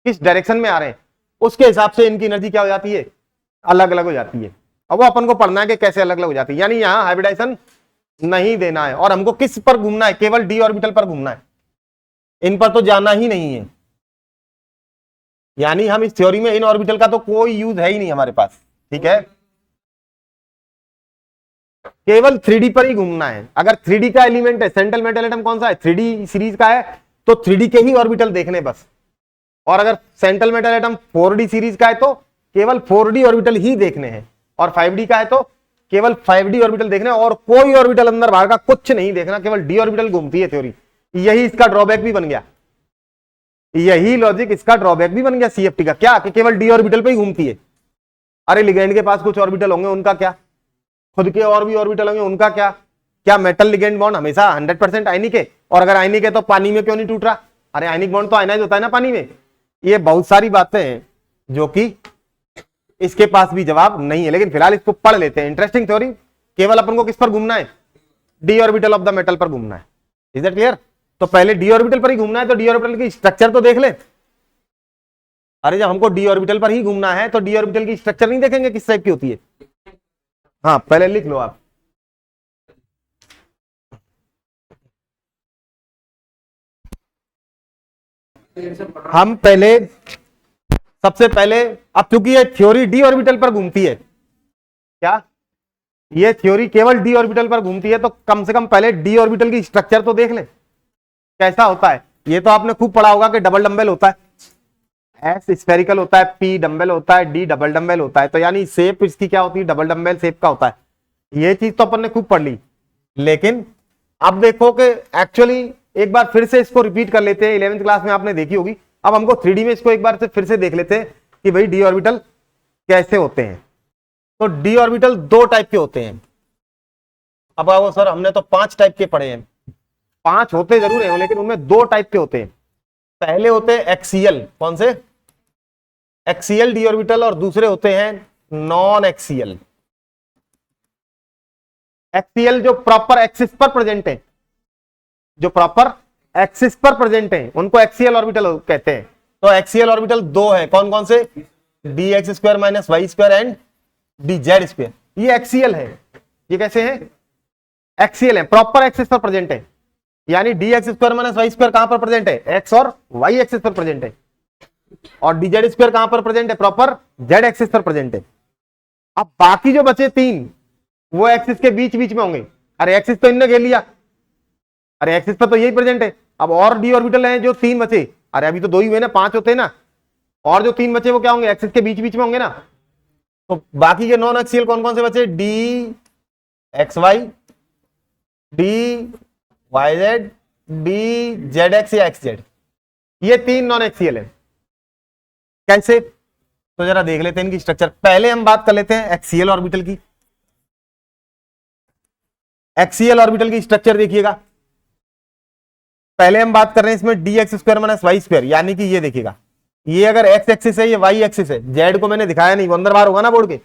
किस डायरेक्शन में आ रहे हैं, उसके हिसाब से इनकी एनर्जी क्या हो जाती है? अलग अलग हो जाती है। अब वो अपन को पढ़ना है कि कैसे अलग अलग हो जाती है। यानी यहां हाइब्रिडाइजेशन नहीं देना है, और हमको किस पर घूमना है? केवल डी ऑर्बिटल पर घूमना है, इन पर तो जाना ही नहीं है। यानी हम इस थ्योरी में इन ऑर्बिटल का तो कोई यूज है ही नहीं हमारे पास, ठीक है। केवल 3D पर ही घूमना है। अगर 3D का एलिमेंट है, सेंट्रल मेटल एटम कौन सा है? 3D सीरीज का है, तो 3D के ही ऑर्बिटल देखने बस। और अगर central metal atom 4D series का है तो केवल 4D ऑर्बिटल ही देखने हैं, और 5D का है तो केवल 5D ऑर्बिटल देखने, और कोई ऑर्बिटल अंदर बाहर का कुछ नहीं देखना, केवल डी ऑर्बिटल घूमती है थ्योरी। यही इसका ड्रॉबैक भी बन गया, यही लॉजिक इसका ड्रॉबैक भी बन गया CFT का। क्या? कि केवल डी ऑर्बिटल पे ही घूमती है। अरे लिगेंड के पास कुछ ऑर्बिटल होंगे, उनका क्या? खुद के और भी ऑर्बिटल होंगे, उनका क्या? क्या मेटल लिगेंड बॉन्ड हमेशा 100% आयनिक है? और अगर आयनिक है तो पानी में क्यों नहीं टूट रहा? अरे आयनिक बॉन्ड तो आयनाइज होता है ना पानी में। ये बहुत सारी बातें हैं जो कि इसके पास भी जवाब नहीं है, लेकिन फिलहाल इसको पढ़ लेते हैं। Interesting theory. केवल अपन को किस पर घूमना है? D orbital of the metal पर घूमना है। Is that clear? तो पहले डी ऑर्बिटल पर ही घूमना है, तो डी ऑर्बिटल की स्ट्रक्चर तो देख ले। अरे जब हमको डी ऑर्बिटल पर ही घूमना है तो डी ऑर्बिटल की स्ट्रक्चर नहीं देखेंगे किस टाइप की होती है? हाँ पहले लिख लो आप। हम पहले, सबसे पहले, अब क्योंकि ये थ्योरी डी ऑर्बिटल पर घूमती है, क्या ये थ्योरी केवल डी ऑर्बिटल पर घूमती है, तो कम से कम पहले डी ऑर्बिटल की स्ट्रक्चर तो देख ले कैसा होता है। ये तो आपने खूब पढ़ा होगा कि डबल डंबल होता है, एस स्फेरिकल होता है, पी डंबल होता है, डी डबल डंबल होता है। तो यानी शेप इसकी क्या होती है? डबल डंबल शेप का होता है। ये चीज तो अपन ने खूब पढ़ ली, लेकिन अब देखो कि एक्चुअली एक बार फिर से इसको रिपीट कर लेते हैं। 11वीं क्लास में आपने देखी होगी। अब हमको 3D में इसको एक बार से फिर से देख लेते हैं कि भाई डी ऑर्बिटल कैसे होते हैं। तो डी ऑर्बिटल दो टाइप के होते हैं। अब आओ सर, हमने तो 5 टाइप के पढ़े हैं। 5 होते जरूर हैं, लेकिन उनमें 2 टाइप के होते हैं। पहले होते हैं एक्सियल, कौन से? एक्सियल डी ऑर्बिटल, और दूसरे होते हैं नॉन एक्सियल। एक्सियल जो प्रॉपर एक्सिस पर प्रेजेंट है, जो प्रॉपर एक्सिस पर प्रेजेंट है, उनको एक्सियल ऑर्बिटल कहते हैं। तो एक्सियल ऑर्बिटल 2 है, कौन कौन से? D x square minus Y square and D Z square. ये एक्सियल है। ये कैसे है? एक्सियल है, प्रॉपर एक्सिस पर प्रेजेंट है। यानी D x square minus Y square कहां पर प्रेजेंट है? एक्स और वाई एक्सिस पर प्रेजेंट है। और डी जेड स्क्वायर कहां पर प्रेजेंट है? प्रॉपर जेड एक्सिस पर प्रेजेंट है। अब बाकी जो बचे 3 वो एक्सिस के बीच बीच में होंगे। अरे एक्सिस तो इनने घेर लिया, अरे एक्सिस पर तो यही प्रेजेंट है। अब और डी ऑर्बिटल हैं जो 3 बचे, अरे अभी तो 2 ही हुए ना, 5 होते हैं ना, और जो 3 बचे वो क्या होंगे? एक्सिस के बीच बीच में होंगे ना। तो बाकी के नॉन एक्सियल कौन कौन से बचे? D X Y, D Y Z, D Z X या एक्स जेड। ये 3 नॉन एक्सियल है। कैसे? तो जरा देख लेते हैं इनकी स्ट्रक्चर। पहले हम बात कर लेते हैं एक्सियल ऑर्बिटल की। एक्सीएल ऑर्बिटल की स्ट्रक्चर देखिएगा। पहले हम बात कर रहे हैं इसमें D x square minus Y square, यानी कि ये देखिएगा, ये अगर एक्स एक्सिस है, ये वाई एक्सिस है, जेड को मैंने दिखाया नहीं, वो अंदर बाहर होगा ना बोर्ड के।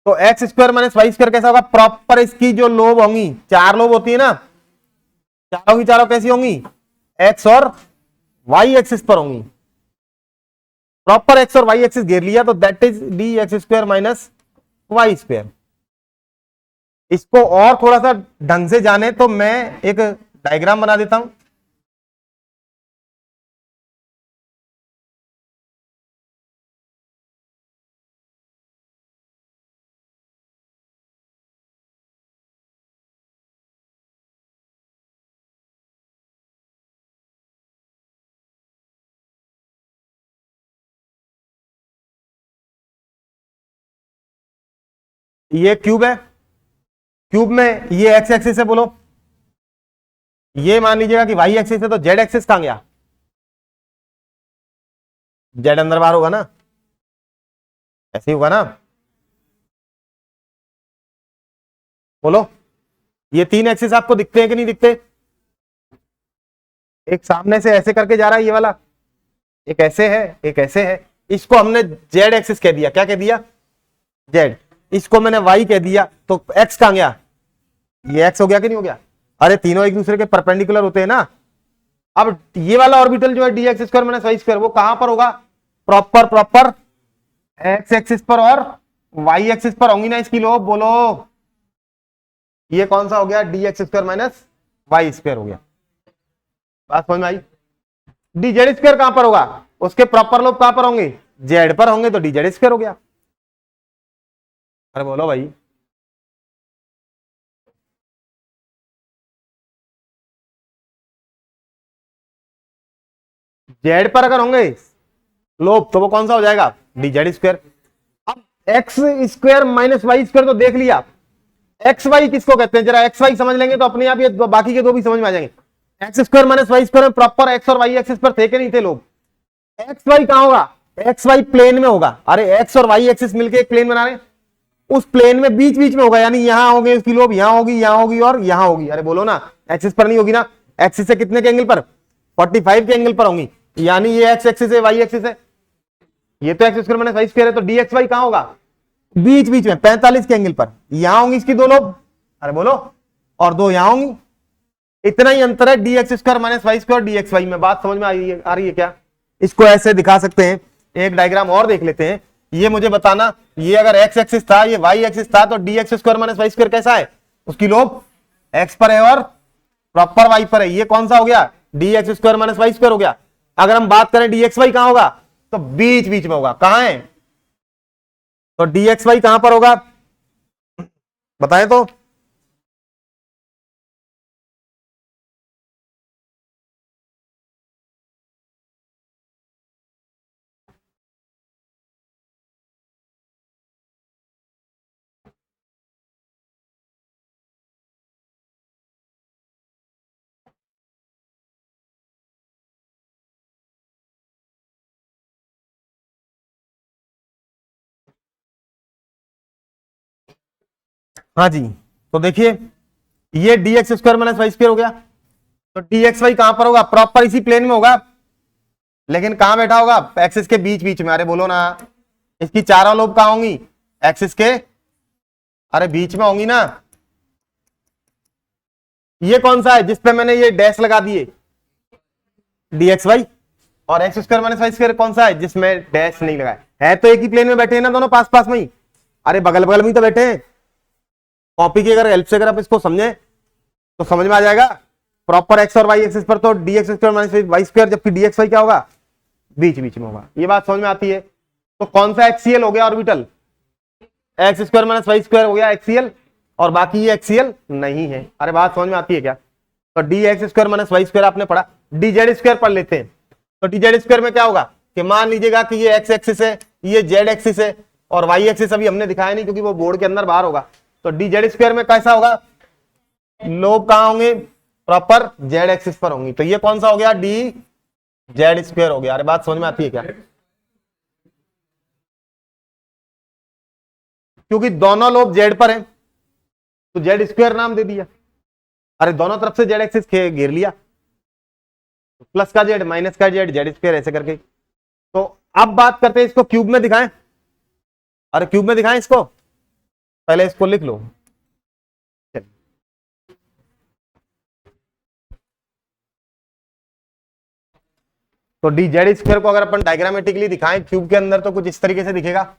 तो X square minus Y square कैसा होगा, प्रॉपर इसकी जो लोब होंगी, चार लोब होती है ना, चारों की चारों कैसी होंगी, एक्स और वाई एक्सिस पर होंगी। प्रॉपर एक्स और वाई एक्सिस घेर लिया तो that is D x square minus Y square. इसको और थोड़ा सा ढंग से जाने तो मैं एक डायग्राम बना देता हूं। ये क्यूब है, क्यूब में ये एक्स एक्सिस है, बोलो ये मान लीजिएगा कि वाई एक्सिस है, तो जेड एक्सिस कहां गया, जेड अंदर बाहर होगा ना, ऐसे ही होगा ना, बोलो ये तीन एक्सिस आपको दिखते हैं कि नहीं दिखते। एक सामने से ऐसे करके जा रहा है ये वाला, एक ऐसे है, एक ऐसे है, इसको हमने जेड एक्सिस कह दिया, क्या कह दिया, जेड। इसको मैंने वाई कह दिया, तो एक्स कहां गया, ये एक्स हो गया कि नहीं हो गया। अरे तीनों एक दूसरे के परपेंडिकुलर होते हैं ना। अब ये वाला ऑर्बिटल जो है D x square minus Y square, वो कहां पर होगा, प्रॉपर प्रॉपर एक्स एक्सिस पर और वाई एक्सिस पर होंगी ना इसकी लोब, बोलो ये कौन सा हो गया, D x square minus Y square हो गया। बात समझ में आई। डी जेड स्क्वायर कहां पर होगा, उसके प्रॉपर लोब कहां पर होंगे, जेड पर होंगे, तो डी जेड स्क्वायर हो गया। अरे बोलो भाई, जेड पर अगर होंगे लोब तो वो कौन सा हो जाएगा, डी जेड स्क्वायर। अब X square minus Y square तो देख लिया, एक्स वाई किसको कहते हैं, जरा एक्स वाई समझ लेंगे तो अपने आप ये बाकी के दो भी समझ में आ जाएंगे। X square minus Y square में प्रॉपर एक्स और वाई एक्सिस पर थे कि नहीं थे लोग। एक्स वाई कहां होगा, एक्स वाई प्लेन में होगा। अरे एक्स और वाई एक्सिस मिलके एक प्लेन बना रहे हैं, उस प्लेन में बीच बीच में होगा, यानी यहां होंगे उसकी लोब, यहां होगी, यहां होगी और यहां होगी। अरे बोलो ना, एक्सिस पर नहीं होगी ना, एक्सिस से कितने के एंगल पर, 45 के एंगल पर होंगी, यानी ये एक्स एक्सिस है, वाई एक्सिस है, ये तो X square minus Y square है, तो डी एक्स वाई कहां होगा, बीच बीच में 45 के एंगल पर, यहां होंगी इसकी दो लोब, अरे बोलो, और दो यहां होंगी। इतना ही अंतर है D x square minus Y square D X Y में। बात समझ में आ रही है क्या। इसको ऐसे दिखा सकते हैं, एक डायग्राम और देख लेते हैं। ये मुझे बताना, ये अगर एक्स एक्सिस था, ये वाई एक्सिस था, तो D x square minus Y square कैसा है, उसकी लोब एक्स पर है और प्रॉपर वाई पर है, ये कौन सा हो गया, D x square minus Y square हो गया। अगर हम बात करें डी एक्स वाई कहां होगा, तो बीच बीच में होगा, कहां है, तो डी एक्स वाई कहां पर होगा, बताएं तो। हाँ जी, तो देखिए ये D x square minus Y square हो गया, तो डी एक्स वाई कहां पर होगा, प्रॉपर इसी प्लेन में होगा, लेकिन कहां बैठा होगा, एक्सिस के बीच बीच में। अरे बोलो ना, इसकी चारों लोब कहां होंगी, एक्सिस के अरे बीच में होंगी ना। ये कौन सा है जिसपे मैंने ये डैश लगा दिए, डी एक्स वाई, और X square minus Y square कौन सा है जिसमें डैश नहीं लगाया है, तो एक ही प्लेन में बैठे हैं ना दोनों, पास पास में ही, अरे बगल बगल में ही तो बैठे हैं। कॉपी की अगर हेल्प से अगर आप इसको समझे तो समझ में आ जाएगा। प्रॉपर एक्स और वाई एक्सिस पर तो D x square minus Y square, जबकि डी एक्स वाई क्या होगा, बीच बीच में होगा। ये बात समझ में आती है। तो कौन सा एक्सीएल हो गया orbital, X square minus Y square हो गया एक्सीएल, और बाकी ये एक्सीएल नहीं है। अरे बात समझ में आती है क्या। तो D x square minus Y square आपने पढ़ा, डी जेड स्क्वायर पढ़ लेते हैं। तो डी जेड स्क्वायर में क्या होगा कि मान लीजिएगा कि ये एक्स एक्सिस है, ये जेड एक्सिस है, और वाई एक्सिस अभी हमने दिखाया नहीं क्योंकि वो बोर्ड के अंदर बाहर होगा। तो डी जेड स्क्वायर में कैसा होगा, लोब कहां होंगे, प्रॉपर जेड एक्सिस पर होंगी, तो ये कौन सा हो गया, डी जेड स्क्वायर हो गया। अरे बात समझ में आती है क्या, क्योंकि दोनों लोब जेड पर हैं, तो जेड स्क्वायर नाम दे दिया। अरे दोनों तरफ से जेड एक्सिस घेर लिया, प्लस का जेड माइनस का जेड जेड स्क्वायर ऐसे करके। तो अब बात करते हैं इसको क्यूब में दिखाएं। अरे क्यूब में दिखाएं इसको, पहले इसको लिख लो। तो डी जेड स्क्वायर को अगर अपन डायग्रामेटिकली दिखाएं क्यूब के अंदर तो कुछ इस तरीके से दिखेगा।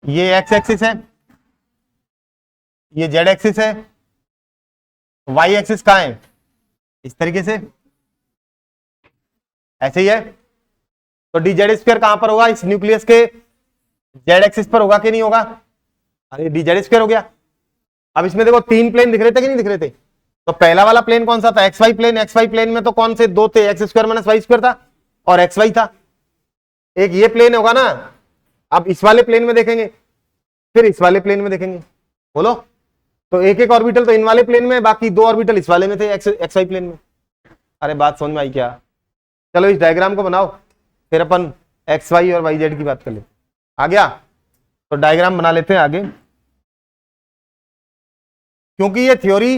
ये एक्स एक्सिस है, ये जेड एक्सिस है, वाई एक्सिस कहां है, इस तरीके से ऐसे ही है। तो डी जेड स्क्वायर कहां पर होगा, इस न्यूक्लियस के जेड एक्सिस पर होगा कि नहीं होगा। अरे डी जेड स्क्वायर हो गया। अब इसमें देखो तीन प्लेन दिख रहे थे कि नहीं दिख रहे थे। तो पहला वाला प्लेन कौन सा था, X Y plane. X Y plane में तो कौन से दो थे, X square minus Y square था और एक्स वाई था। एक ये प्लेन होगा ना, अब इस वाले प्लेन में देखेंगे, फिर इस वाले प्लेन में देखेंगे, बोलो। तो एक एक ऑर्बिटल तो इन वाले प्लेन में, बाकी दो ऑर्बिटल इस वाले में थे, एक्स वाई प्लेन में। अरे बात समझ में आई क्या। चलो इस डायग्राम को बनाओ, फिर अपन एक्स वाई और वाई जेड की बात कर लेते। आ गया, तो डायग्राम बना लेते हैं आगे। क्योंकि ये थ्योरी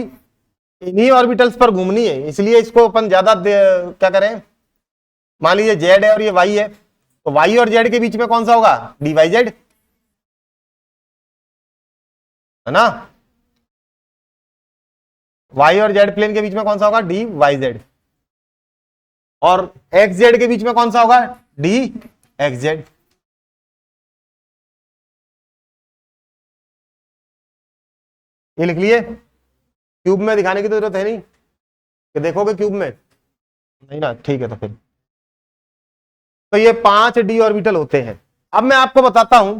इन्हीं ऑर्बिटल्स पर घूमनी है, इसलिए इसको अपन ज्यादा क्या करें। मान लीजिए जेड है और ये वाई है, तो वाई और जेड के बीच में कौन सा होगा, डी वाई जेड, है ना। वाई और जेड प्लेन के बीच में कौन सा होगा, डी वाई जेड। और एक्स जेड के बीच में कौन सा होगा, डी एक्स जेड। ये लिख लिए। क्यूब में दिखाने की तो जरूरत है नहीं कि देखोगे क्यूब में, नहीं ना, ठीक है। तो फिर तो ये 5 डी ऑर्बिटल होते हैं। अब मैं आपको बताता हूं,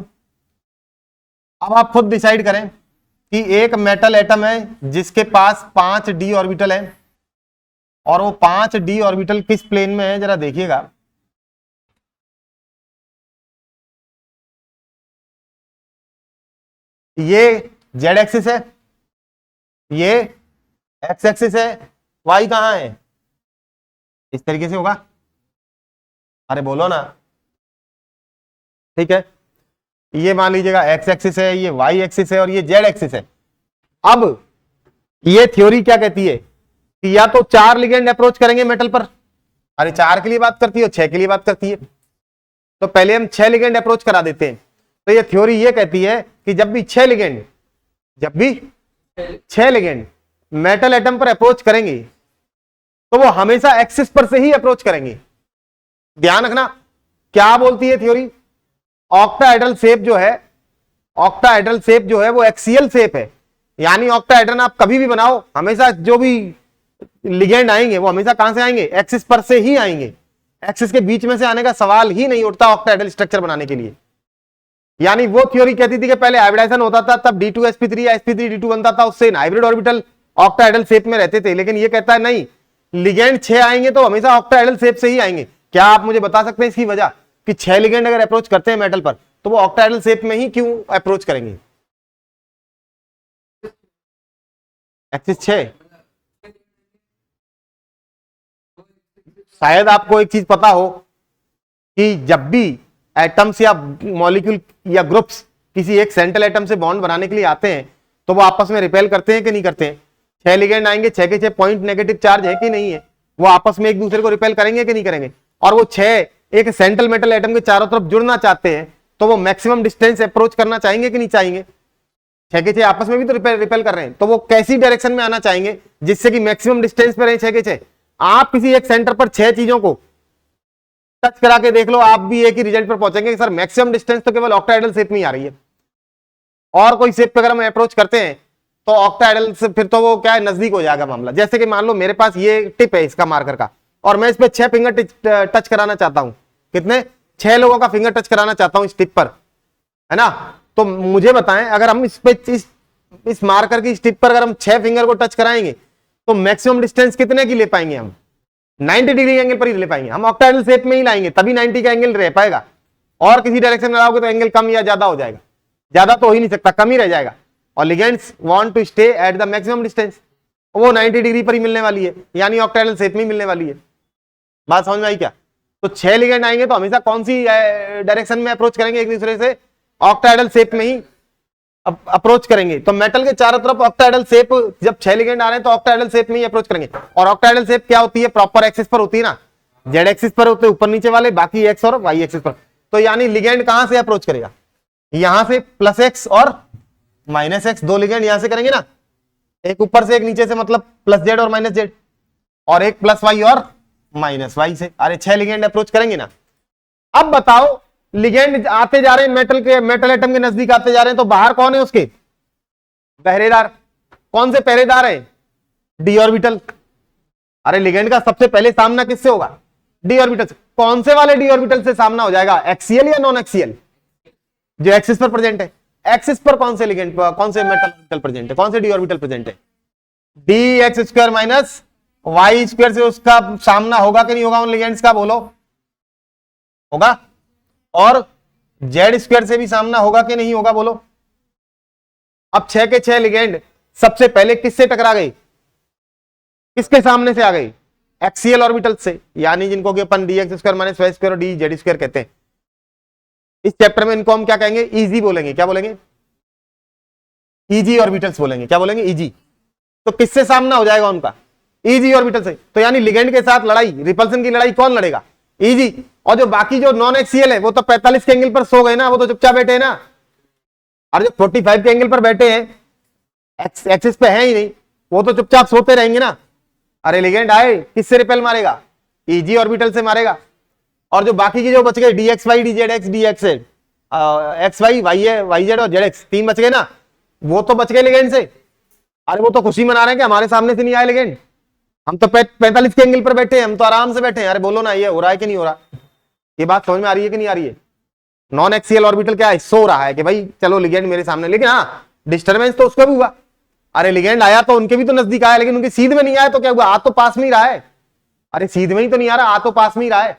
अब आप खुद डिसाइड करें कि एक मेटल एटम है जिसके पास 5 डी ऑर्बिटल है, और वो 5 डी ऑर्बिटल किस प्लेन में है, जरा देखिएगा। ये जेड एक्सिस है, ये एक्स एक्सिस है, वाई कहां है, इस तरीके से होगा। अरे बोलो ना, ठीक है। ये मान लीजिएगा एक्स एक्सिस है, ये वाई एक्सिस है और ये जेड एक्सिस है। अब ये थ्योरी क्या कहती है कि या तो 4 लिगेंड अप्रोच करेंगे मेटल पर। अरे 4 के लिए बात करती है, 6 के लिए बात करती है, तो पहले हम 6 लिगेंड अप्रोच करा देते हैं। तो ये थ्योरी ये कहती है कि जब भी 6 लिगेंड मेटल एटम पर अप्रोच करेंगे तो वो हमेशा एक्सिस पर से ही अप्रोच करेंगे। ध्यान रखना, क्या बोलती है थ्योरी, ऑक्टाहेड्रल शेप जो है, ऑक्टाहेड्रल शेप जो है वो एक्सियल शेप है। यानी ऑक्टाहेड्रन आप कभी भी बनाओ, हमेशा जो भी लिगेंड आएंगे वो हमेशा कहां से आएंगे, एक्सिस पर से ही आएंगे। एक्सिस के बीच में से आने का सवाल ही नहीं उठता ऑक्टाहेड्रल स्ट्रक्चर बनाने के लिए। यानी वो थ्योरी कहती थी कि पहले हाइब्रिडाइजेशन होता था, तब D2sp3 या sp3D2 बनता था, उससे हाइब्रिड ऑर्बिटल ऑक्टाहेड्रल शेप में रहते थे। लेकिन ये कहता है नहीं, लिगेंड 6 आएंगे तो हमेशा ऑक्टाहेड्रल शेप से ही आएंगे। क्या आप मुझे बता सकते हैं इसकी वजह कि 6 लिगेंड अगर अप्रोच करते हैं मेटल पर तो वो ऑक्टाहेड्रल शेप में ही क्यों अप्रोच करेंगे। एक्सिस 6, शायद आपको एक चीज पता हो कि जब भी एटम्स या मॉलिक्यूल या ग्रुप्स किसी एक सेंट्रल एटम से बॉन्ड बनाने के लिए आते हैं तो वो आपस में रिपेल करते हैं कि नहीं करते हैं। 6 लिगेंड आएंगे, 6 के 6 पॉइंट नेगेटिव चार्ज है कि नहीं है, वो आपस में एक दूसरे को रिपेल करेंगे कि नहीं करेंगे। और वो 6 एक सेंट्रल मेटल एटम के चारों तरफ जुड़ना चाहते हैं तो वो मैक्सिमम डिस्टेंस अप्रोच करना चाहेंगे कि नहीं चाहेंगे। 6 के 6 आपस में भी तो रिपेल कर रहे हैं, तो वो कैसी डायरेक्शन में आना चाहेंगे जिससे कि मैक्सिमम डिस्टेंस पे रहे 6 के 6। आप किसी एक सेंटर पर 6 चीजों को टच करा के देख लो, आप भी एक ही रिजल्ट पर पहुंचेंगे कि सर मैक्सिमम डिस्टेंस तो केवल ऑक्टाहेड्रल शेप में ही आ रही है। और कोई शेप पे अगर हम अप्रोच करते हैं तो ऑक्टाहेड्रल से फिर तो वो क्या है, नजदीक हो जाएगा मामला। जैसे कि मान लो मेरे पास ये टिप है इसका मार्कर का, और मैं इस पे 6 फिंगर टच कराना चाहता हूं। कितने, 6 लोगों का फिंगर टच कराना चाहता हूं इस टिप पर, है ना। तो मुझे बताएं, अगर हम इस पे इस मार्कर की टिप पर अगर हम 6 फिंगर को टच कराएंगे तो मैक्सिमम डिस्टेंस कितने की ले पाएंगे हम, 90 डिग्री एंगल पर ही ले पाएंगे। हम ऑक्टाहेड्रल शेप में ही लाएंगे तभी 90 का एंगल रह पाएगा। और किसी डायरेक्शन में लाओगे तो एंगल कम या ज्यादा हो जाएगा, ज्यादा तो हो ही नहीं सकता, कम ही रह जाएगा। और ligands want to stay at the maximum distance, वो 90 डिग्री पर ही मिलने वाली है, यानी ऑक्टाहेड्रल शेप में ही मिलने वाली है। बात समझ में आई क्या? तो 6 लिगेंड आएंगे तो हमेशा कौन सी डायरेक्शन में अप्रोच करेंगे एक दूसरे से? ऑक्टाहेड्रल शेप में ही अप्रोच करेंगे। तो मेटल के चारों तरफ ऑक्टाहेड्रल शेप, जब 6 लिगेंड आ रहे हैं तो ऑक्टाहेड्रल शेप में ही अप्रोच करेंगे। और ऑक्टाहेड्रल शेप क्या होती है? प्रॉपर एक्सिस पर होती है ना, जेड एक्सिस पर होते हैं ऊपर नीचे वाले, बाकी एक्स और वाई एक्सिस पर। तो यानी लिगेंड कहां से अप्रोच करेगा? यहां से प्लस एक्स और माइनस एक्स, दो लिगेंड यहां से करेंगे ना, एक ऊपर से एक नीचे से, मतलब प्लस जेड और माइनस जेड, और एक प्लस वाई और माइनस वाई से। अरे 6 लिगेंड अप्रोच करेंगे ना। अब बताओ, लिगेंड आते जा रहे हैं मेटल एटम के नजदीक आते जा रहे हैं, तो बाहर कौन है उसके? पहरेदार। कौन से पहरेदार है? D orbital. अरे लिगेंड का सबसे पहले सामना किससे होगा? डी ऑर्बिटल से। कौन से वाले डी ऑर्बिटल से सामना हो जाएगा? एक्सियल या नॉन एक्सियल? जो एक्सिस पर प्रेजेंट है। एक्सिस पर कौन से लिगेंड, कौन से मेटल ऑर्बिटल प्रेजेंट है, कौन से डी ऑर्बिटल प्रेजेंट है? D x square minus Y square से उसका सामना होगा कि नहीं होगा उन लिगेंड्स का? बोलो, होगा। और जेड स्क्वायर से भी सामना होगा कि नहीं होगा? बोलो। अब 6 के 6 लिगेंड सबसे पहले किससे टकरा गए? किसके सामने से आ गई? एक्सियल ऑर्बिटल से, यानी जिनको कि अपन d x square minus Y square और डी जेड स्क्वायर कहते हैं। इस चैप्टर में इनको हम क्या कहेंगे? इजी बोलेंगे। क्या बोलेंगे? इजी ऑर्बिटल्स बोलेंगे। क्या बोलेंगे? इजी। तो किससे सामना हो जाएगा उनका? इजी ऑर्बिटल से। तो यानी लिगेंड के साथ लड़ाई, रिपल्सन की लड़ाई कौन लड़ेगा? इजी। और जो बाकी जो नॉन एक्सियल है वो तो 45 के एंगल पर सो गए ना, वो तो चुपचाप बैठे हैं ना। और जो 45 के एंगल पर बैठे हैं, एक्सिस पे है ही नहीं, वो तो चुपचाप सोते रहेंगे ना। अरे लिगेंड आए, किससे रिपेल मारेगा? इजी ऑर्बिटल से मारेगा। और जो बाकी के जो बच गए, D X Y D Z X D X X Y Y Z और जेड एक्स, 3 बच गए ना, वो तो बच गए लिगेंड से। अरे वो तो खुशी मना रहे हैं कि हमारे सामने से नहीं आए लिगेंड, हम तो 45 के एंगल पर बैठे हैं, हम तो आराम से बैठे हैं। अरे बोलो ना, ये हो रहा है कि नहीं हो रहा? ये बात समझ में आ रही है कि नहीं आ रही है? नॉन एक्सियल ऑर्बिटल क्या है? सो रहा है कि भाई चलो लिगेंड मेरे सामने, लेकिन हाँ डिस्टर्बेंस तो उसको भी हुआ। अरे लिगेंड आया तो उनके भी तो नजदीक आया, लेकिन उनकी सीध में नहीं आया तो क्या हुआ? आ तो पास में ही रहा है। अरे सीध में ही तो नहीं आ रहा, आ तो पास में ही रहा है,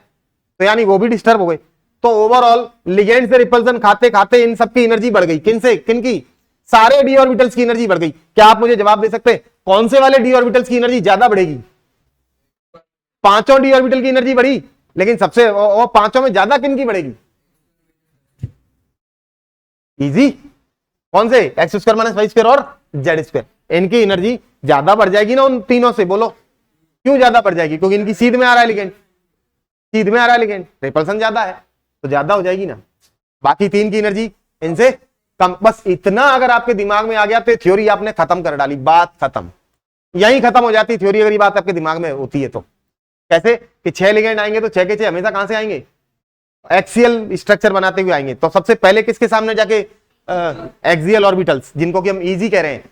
तो यानी वो भी डिस्टर्ब हो गए। तो ओवरऑल लिगेंड से रिपल्सन खाते खाते इन सबकी एनर्जी बढ़ गई। किन से? किन की? सारे डी ऑर्बिटल्स की एनर्जी बढ़ गई। क्या आप मुझे जवाब दे सकते हैं कौन से वाले डी ऑर्बिटल्स की एनर्जी ज्यादा बढ़ेगी? पांचों डी ऑर्बिटल की एनर्जी बढ़ी, लेकिन सबसे वो पांचों में ज्यादा किन की बढ़ेगी? इजी। कौन से? X square minus Y square और जेड स्क्वायर। इनकी एनर्जी ज्यादा बढ़ जाएगी ना उन तीनों से। बोलो क्यों ज्यादा बढ़ जाएगी? क्योंकि इनकी सीध में आ रहा है लिगेंड, सीध में आ रहा है लिगेंड, रिपल्सन ज्यादा है तो ज्यादा हो जाएगी ना। बाकी 3 की एनर्जी इनसे कम। बस इतना अगर आपके दिमाग में आ गया तो थ्योरी आपने खत्म कर डाली, बात खत्म, यही खत्म हो जाती थ्योरी अगर ये बात आपके दिमाग में होती है तो। कैसे? कि 6 लिगेंड आएंगे तो 6 के 6 हमेशा कहां से आएंगे? एक्सियल स्ट्रक्चर बनाते हुए आएंगे। तो सबसे पहले किसके सामने जाके? एक्सियल ऑर्बिटल्स, जिनको कि हम इजी कह रहे हैं,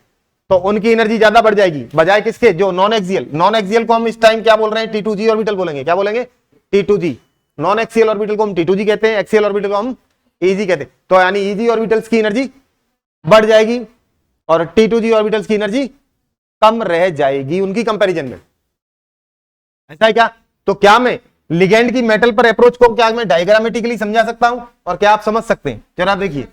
तो उनकी एनर्जी ज्यादा बढ़ जाएगी बजाय किसके? जो नॉन एक्सियल। नॉन एक्सियल को हम इस टाइम क्या बोल रहे हैं? T2G ऑर्बिटल बोलेंगे। क्या बोलेंगे? T2G। नॉन एक्सियल ऑर्बिटल को हम T2G कहते हैं, एक्सियल ऑर्बिटल को हम इजी कहते हैं। तो यानी इजी ऑर्बिटल्स की एनर्जी बढ़ जाएगी और T2G ऑर्बिटल्स की एनर्जी कम रह जाएगी उनकी कंपैरिजन में। ऐसा है क्या? तो क्या मैं लिगेंड की मेटल पर अप्रोच को क्या मैं डायग्रामेटिकली समझा सकता हूं? और क्या आप समझ सकते हैं? जरा देखिए,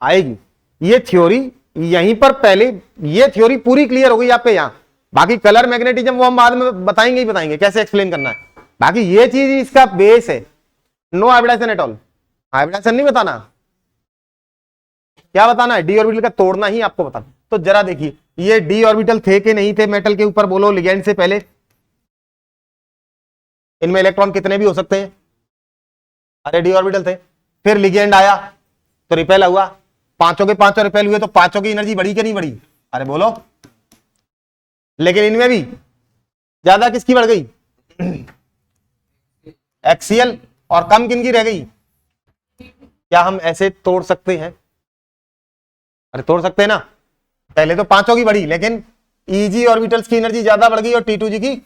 आएगी ये थ्योरी यहीं पर। पहले ये थ्योरी पूरी क्लियर हो गई आपके यहां। बाकी कलर मैग्नेटिज्म वो हम बाद में बताएंगे ही बताएंगे कैसे एक्सप्लेन करना है। बाकी ये चीज इसका बेस है। No hybridization at all. Hybridization नहीं बताना, क्या बताना है? डी ऑर्बिटल का तोड़ना ही आपको बताना। तो जरा देखिए, ये डी ऑर्बिटल थे कि नहीं थे मेटल के ऊपर? बोलो लिगेंड से पहले। इनमें इलेक्ट्रॉन कितने भी हो सकते हैं। अरे डी ऑर्बिटल थे, फिर लिगेंड आया तो रिपेल हुआ, पांचों के पांचों रिपेल हुए, तो पांचों की एनर्जी बढ़ी कि नहीं बढ़ी? अरे बोलो। लेकिन इनमें भी ज्यादा किसकी बढ़ गई? एक्सियल। और कम किन की रह गई? क्या हम ऐसे तोड़ सकते हैं? अरे तोड़ सकते हैं ना। पहले तो पांचों की बढ़ी, लेकिन इजी ऑर्बिटल्स की एनर्जी ज्यादा बढ़ गई और T2G की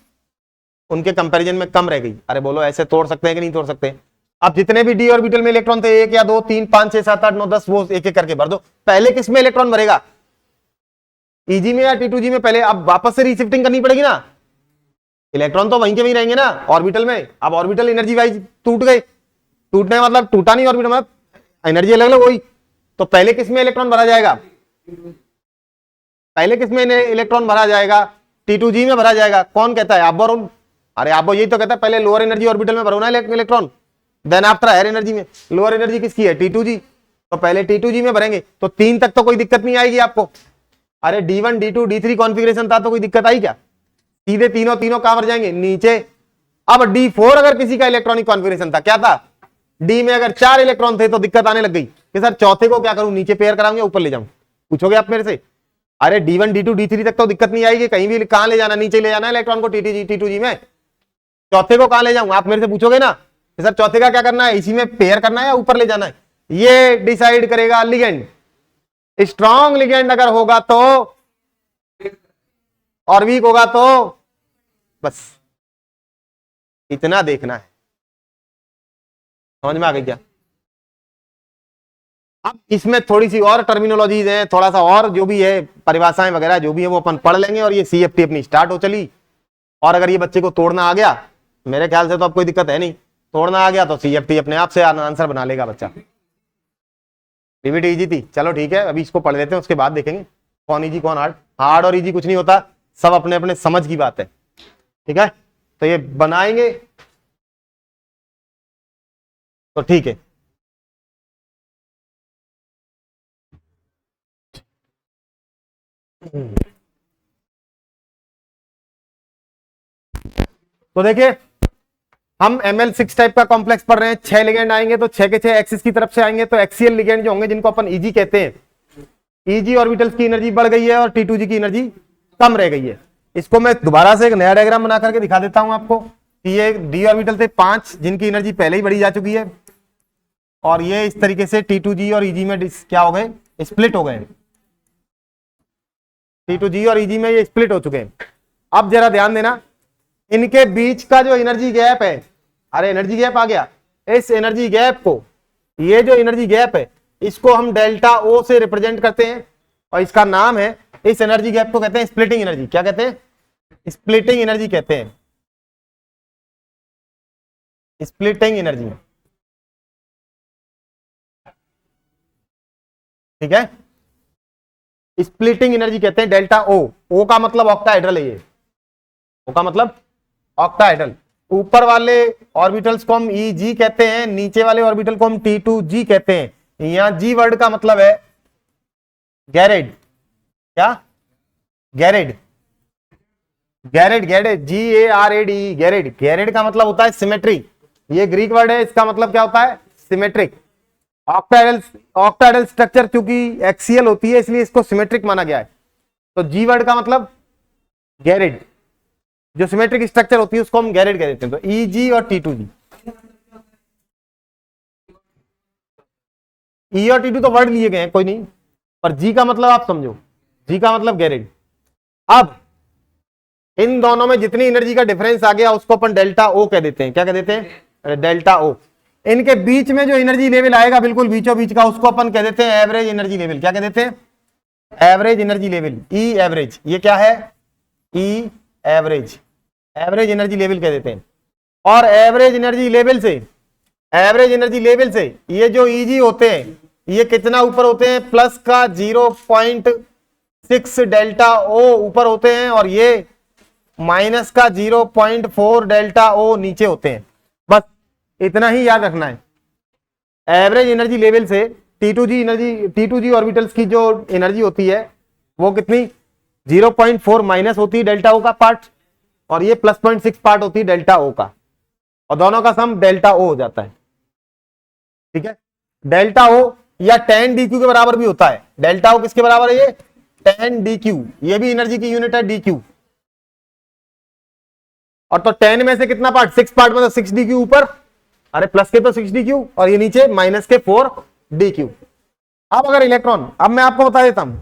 उनके कंपैरिजन में कम रह गई। अरे बोलो ऐसे तोड़ सकते हैं कि नहीं तोड़ सकते? अब जितने भी डी ऑर्बिटल में इलेक्ट्रॉन थे, 1 या 2 3 5 6 7 8 9 10, वो एक एक करके भर दो। पहले किस में इलेक्ट्रॉन भरेगा? इजी में या T2G में? पहले अब वापस से रीशिफ्टिंग करनी पड़ेगी ना। इलेक्ट्रॉन तो वहीं के वहीं रहेंगे ना ऑर्बिटल में। अब ऑर्बिटल एनर्जी वाइज टूट गए। टूटने मतलब टूटा नहीं ऑर्बिटल में, एनर्जी अलग अलग हुई। तो पहले किस में इलेक्ट्रॉन भरा जाएगा, पहले किस में इलेक्ट्रॉन भरा जाएगा, T2G में भरा जाएगा। कौन कहता है, आप और अरे आप यही तो कहता है पहले लोअर एनर्जी ऑर्बिटल में भरो ना electron, then after higher energy में। लोअर एनर्जी किसकी है, T2G, तो पहले T2G में भरेंगे तो 3 तक तो कोई दिक्कत नहीं आएगी आपको। अरे D1 D2 D3 कॉन्फ़िगरेशन था तो कोई दिक्कत आई क्या, सीधे तीनों कहां भर जाएंगे, नीचे। अब D4 अगर किसी का इलेक्ट्रॉनिक कॉन्फ़िगरेशन था, क्या था, डी में अगर 4 इलेक्ट्रॉन थे तो दिक्कत आने लग गई कि सर चौथे को क्या करूं, नीचे पेयर कराऊंगा ऊपर ले जाऊं, पूछोगे आप मेरे से। अरे D1 D2 D3 तक तो दिक्कत नहीं आएगी, कहीं भी कहां ले जाना, नीचे ले जाना इलेक्ट्रॉन को T2G में, चौथे को कहां ले जाऊं, आप मेरे से पूछोगे ना कि सर चौथे का क्या करना है, इसी में पेयर करना है या ऊपर ले जाना है, ये डिसाइड करेगा लिगेंड। स्ट्रॉन्ग लिगेंड अगर होगा तो और वीक होगा तो, बस इतना देखना है। समझ में आ गई क्या। अब इसमें थोड़ी सी और टर्मिनोलॉजीज हैं, थोड़ा सा और जो भी है परिभाषाएं वगैरह जो भी है वो अपन पढ़ लेंगे, और ये CFT अपनी स्टार्ट हो चली। और अगर ये बच्चे को तोड़ना आ गया, मेरे ख्याल से तो अब कोई दिक्कत है नहीं, तोड़ना आ गया तो CFT अपने आप से आंसर बना लेगा बच्चा। पीवीटी इजी थी, चलो ठीक है, अभी इसको पढ़ लेते हैं, उसके बाद देखेंगे कौन इजी कौन हार्ड। हार्ड और इजी कुछ नहीं होता, सब अपने अपने समझ की बात है, ठीक है। तो ये बनाएंगे तो ठीक है। तो देखिए हम ML6 टाइप का कॉम्प्लेक्स पढ़ रहे हैं, 6 लिगेंड आएंगे तो 6 के 6 एक्सिस की तरफ से आएंगे, तो एक्सियल लिगेंड जो होंगे जिनको अपन इजी कहते हैं, इजी ऑर्बिटल्स की एनर्जी बढ़ गई है और T2G की एनर्जी कम रह गई है। इसको मैं दोबारा से एक नया डायग्राम बना करके दिखा देता हूं आपको कि ये डी ऑर्बिटल थे 5 जिनकी एनर्जी पहले ही बढ़ी जा चुकी है, और ये इस तरीके से T2G और EG में क्या हो गए, स्प्लिट हो गए। T2G और EG में ये स्प्लिट हो चुके हैं। अब जरा ध्यान देना, इनके बीच का जो एनर्जी गैप है, अरे एनर्जी गैप आ गया, इस एनर्जी गैप को, ये जो एनर्जी गैप है इसको हम डेल्टा O से रिप्रेजेंट करते हैं, और इसका नाम है, इस एनर्जी गैप को कहते हैं स्प्लिटिंग एनर्जी। क्या कहते हैं, स्प्लिटिंग एनर्जी कहते हैं, स्प्लिटिंग एनर्जी, ठीक है। स्प्लिटिंग एनर्जी कहते हैं डेल्टा O। O का मतलब ऑक्टाहेड्रल है, ये O का मतलब ऑक्टाहेड्रल। ऊपर वाले ऑर्बिटल्स को हम EG कहते हैं, नीचे वाले ऑर्बिटल को हम T2G कहते हैं। यहां G वर्ड का मतलब है गैरेड। क्या, गैरेड, गैरेड, गैरेड, GARAD, गैरेड। गैरेड का मतलब होता है सिमेट्री, ये ग्रीक वर्ड है, इसका मतलब क्या होता है, सिमेट्रिक। ऑक्टाहेड्रल स्ट्रक्चर क्योंकि एक्सियल होती है इसलिए इसको सिमेट्रिक माना गया है। तो G वर्ड का मतलब गैरेड, जो सिमेट्रिक स्ट्रक्चर होती है उसको हम गैरेड कह देते हैं। तो EG और T2G, E और T2 तो वर्ड लिए गए हैं, कोई नहीं, पर G का मतलब आप समझो, G का मतलब गैरेड। अब इन दोनों में जितनी एनर्जी का डिफरेंस आ गया उसको अपन डेल्टा O कह देते हैं। क्या कह देते हैं, डेल्टा O। इनके बीच में जो एनर्जी लेवल आएगा बिल्कुल बीचों बीच का, उसको अपन कह देते हैं एवरेज एनर्जी लेवल। क्या कह देते हैं, average energy level, E average. ये क्या है, E average, average energy level कह देते हैं। और एवरेज एनर्जी लेवल से, एवरेज एनर्जी लेवल से ये जो EG होते हैं ये कितना ऊपर होते हैं, प्लस का 0.6 डेल्टा O ऊपर होते हैं, और ये माइनस का 0.4 डेल्टा O नीचे होते हैं। बस इतना ही याद रखना है। एवरेज एनर्जी लेवल से T2G ऑर्बिटल्स की जो एनर्जी होती है वो कितनी, 0.4 माइनस होती है डेल्टा O का पार्ट, और ये प्लस 0.6 पार्ट होती है डेल्टा O का, और दोनों का सम डेल्टा O हो जाता है, ठीक है। डेल्टा O या 10 DQ के बराबर भी होता है। डेल्टा O किसके बराबर है, ये 10 DQ, ये भी एनर्जी की यूनिट है DQ। और तो 10 में से कितना पार्ट, 6 पार्ट, मतलब 6 DQ ऊपर, अरे प्लस के तो 6 DQ, और ये नीचे माइनस के 4 DQ। अब अगर इलेक्ट्रॉन, अब मैं आपको बता देता हूं,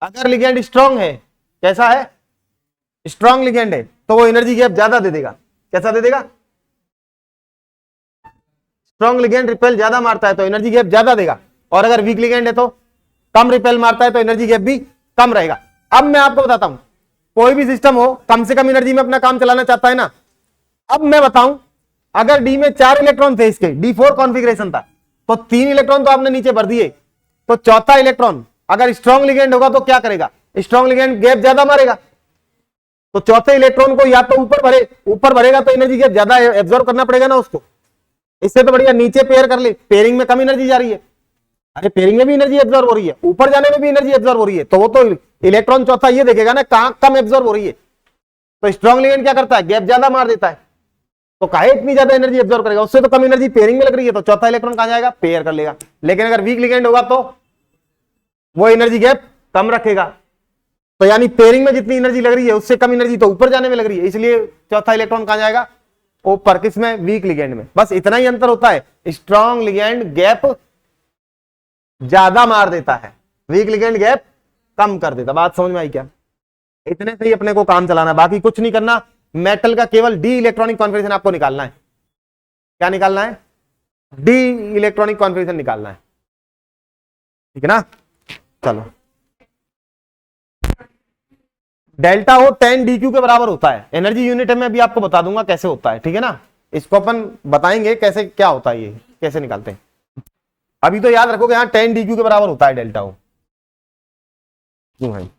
अगर लिगेंड स्ट्रांग है, कैसा है, स्ट्रांग लिगेंड है, तो वो एनर्जी गैप ज्यादा दे देगा। कैसा दे देगा, स्ट्रांग लिगेंड रिपेल ज्यादा मारता है तो एनर्जी गैप ज्यादा देगा, और अगर वीक लिगेंड है तो कम रिपेल मारता है तो एनर्जी गैप भी कम रहेगा। अब मैं आपको बताता हूं, कोई भी सिस्टम हो कम से कम एनर्जी में अपना काम चलाना चाहता है ना। अब मैं बताऊं, अगर डी में 4 इलेक्ट्रॉन थे, इसके D4 कॉन्फ़िगरेशन था, तो 3 इलेक्ट्रॉन तो आपने नीचे भर दिए, तो चौथा इलेक्ट्रॉन अगर स्ट्रॉन्ग लिगेंड होगा तो क्या करेगा, स्ट्रॉन्ग लिगेंड गैप ज्यादा मारेगा, तो चौथे इलेक्ट्रॉन को या तो ऊपर भरेगा तो एनर्जी गैप ज्यादा एब्जॉर्ब करना पड़ेगा ना उसको। इससे तो बढ़िया नीचे पेयर कर ले, पेयरिंग में कम एनर्जी जा रही है, अरे पेयरिंग में भी एनर्जी एब्जॉर्ब हो रही है, ऊपर जाने में भी एनर्जी एब्जॉर्ब हो रही है, तो वो तो इलेक्ट्रॉन चौथा ये देखेगा ना कहां कम एब्जॉर्ब हो रही है। तो स्ट्रॉन्ग लिगेंड क्या करता है, गैप ज्यादा मार देता है, तो काहे इतनी ज्यादा एनर्जी एब्जॉर्ब करेगा, उससे तो कम एनर्जी पेयरिंग में लग रही है, तो चौथा इलेक्ट्रॉन कहां जाएगा, पेयर कर लेगा। लेकिन अगर वीक लिगेंड होगा तो वो एनर्जी गैप कम रखेगा, तो यानी पेयरिंग में जितनी एनर्जी लग रही है उससे कम एनर्जी तो ऊपर जाने में लग रही है, इसलिए चौथा इलेक्ट्रॉन कहां जाएगा, ऊपर, किसमें, वीक लिगेंड में। बस इतना ही अंतर होता है, स्ट्रॉन्ग लिगेंड गैप ज्यादा मार देता है, वीक लिगेंड गैप कम कर देता। बात समझ में आई क्या, इतने से ही अपने को काम चलाना, बाकी कुछ नहीं करना। मेटल का केवल डी इलेक्ट्रॉनिक कॉन्फ़िगरेशन आपको निकालना है। क्या निकालना है, डी इलेक्ट्रॉनिक कॉन्फ़िगरेशन निकालना है, ठीक है ना। चलो, डेल्टा हो 10 DQ के बराबर होता है, एनर्जी यूनिट है, मैं अभी आपको बता दूंगा कैसे होता है, ठीक है ना। इसको अपन बताएंगे कैसे क्या होता है, ये कैसे निकालते हैं। अभी तो याद रखोगे यहां 10 DQ के बराबर होता है डेल्टा हो, क्यों भाई।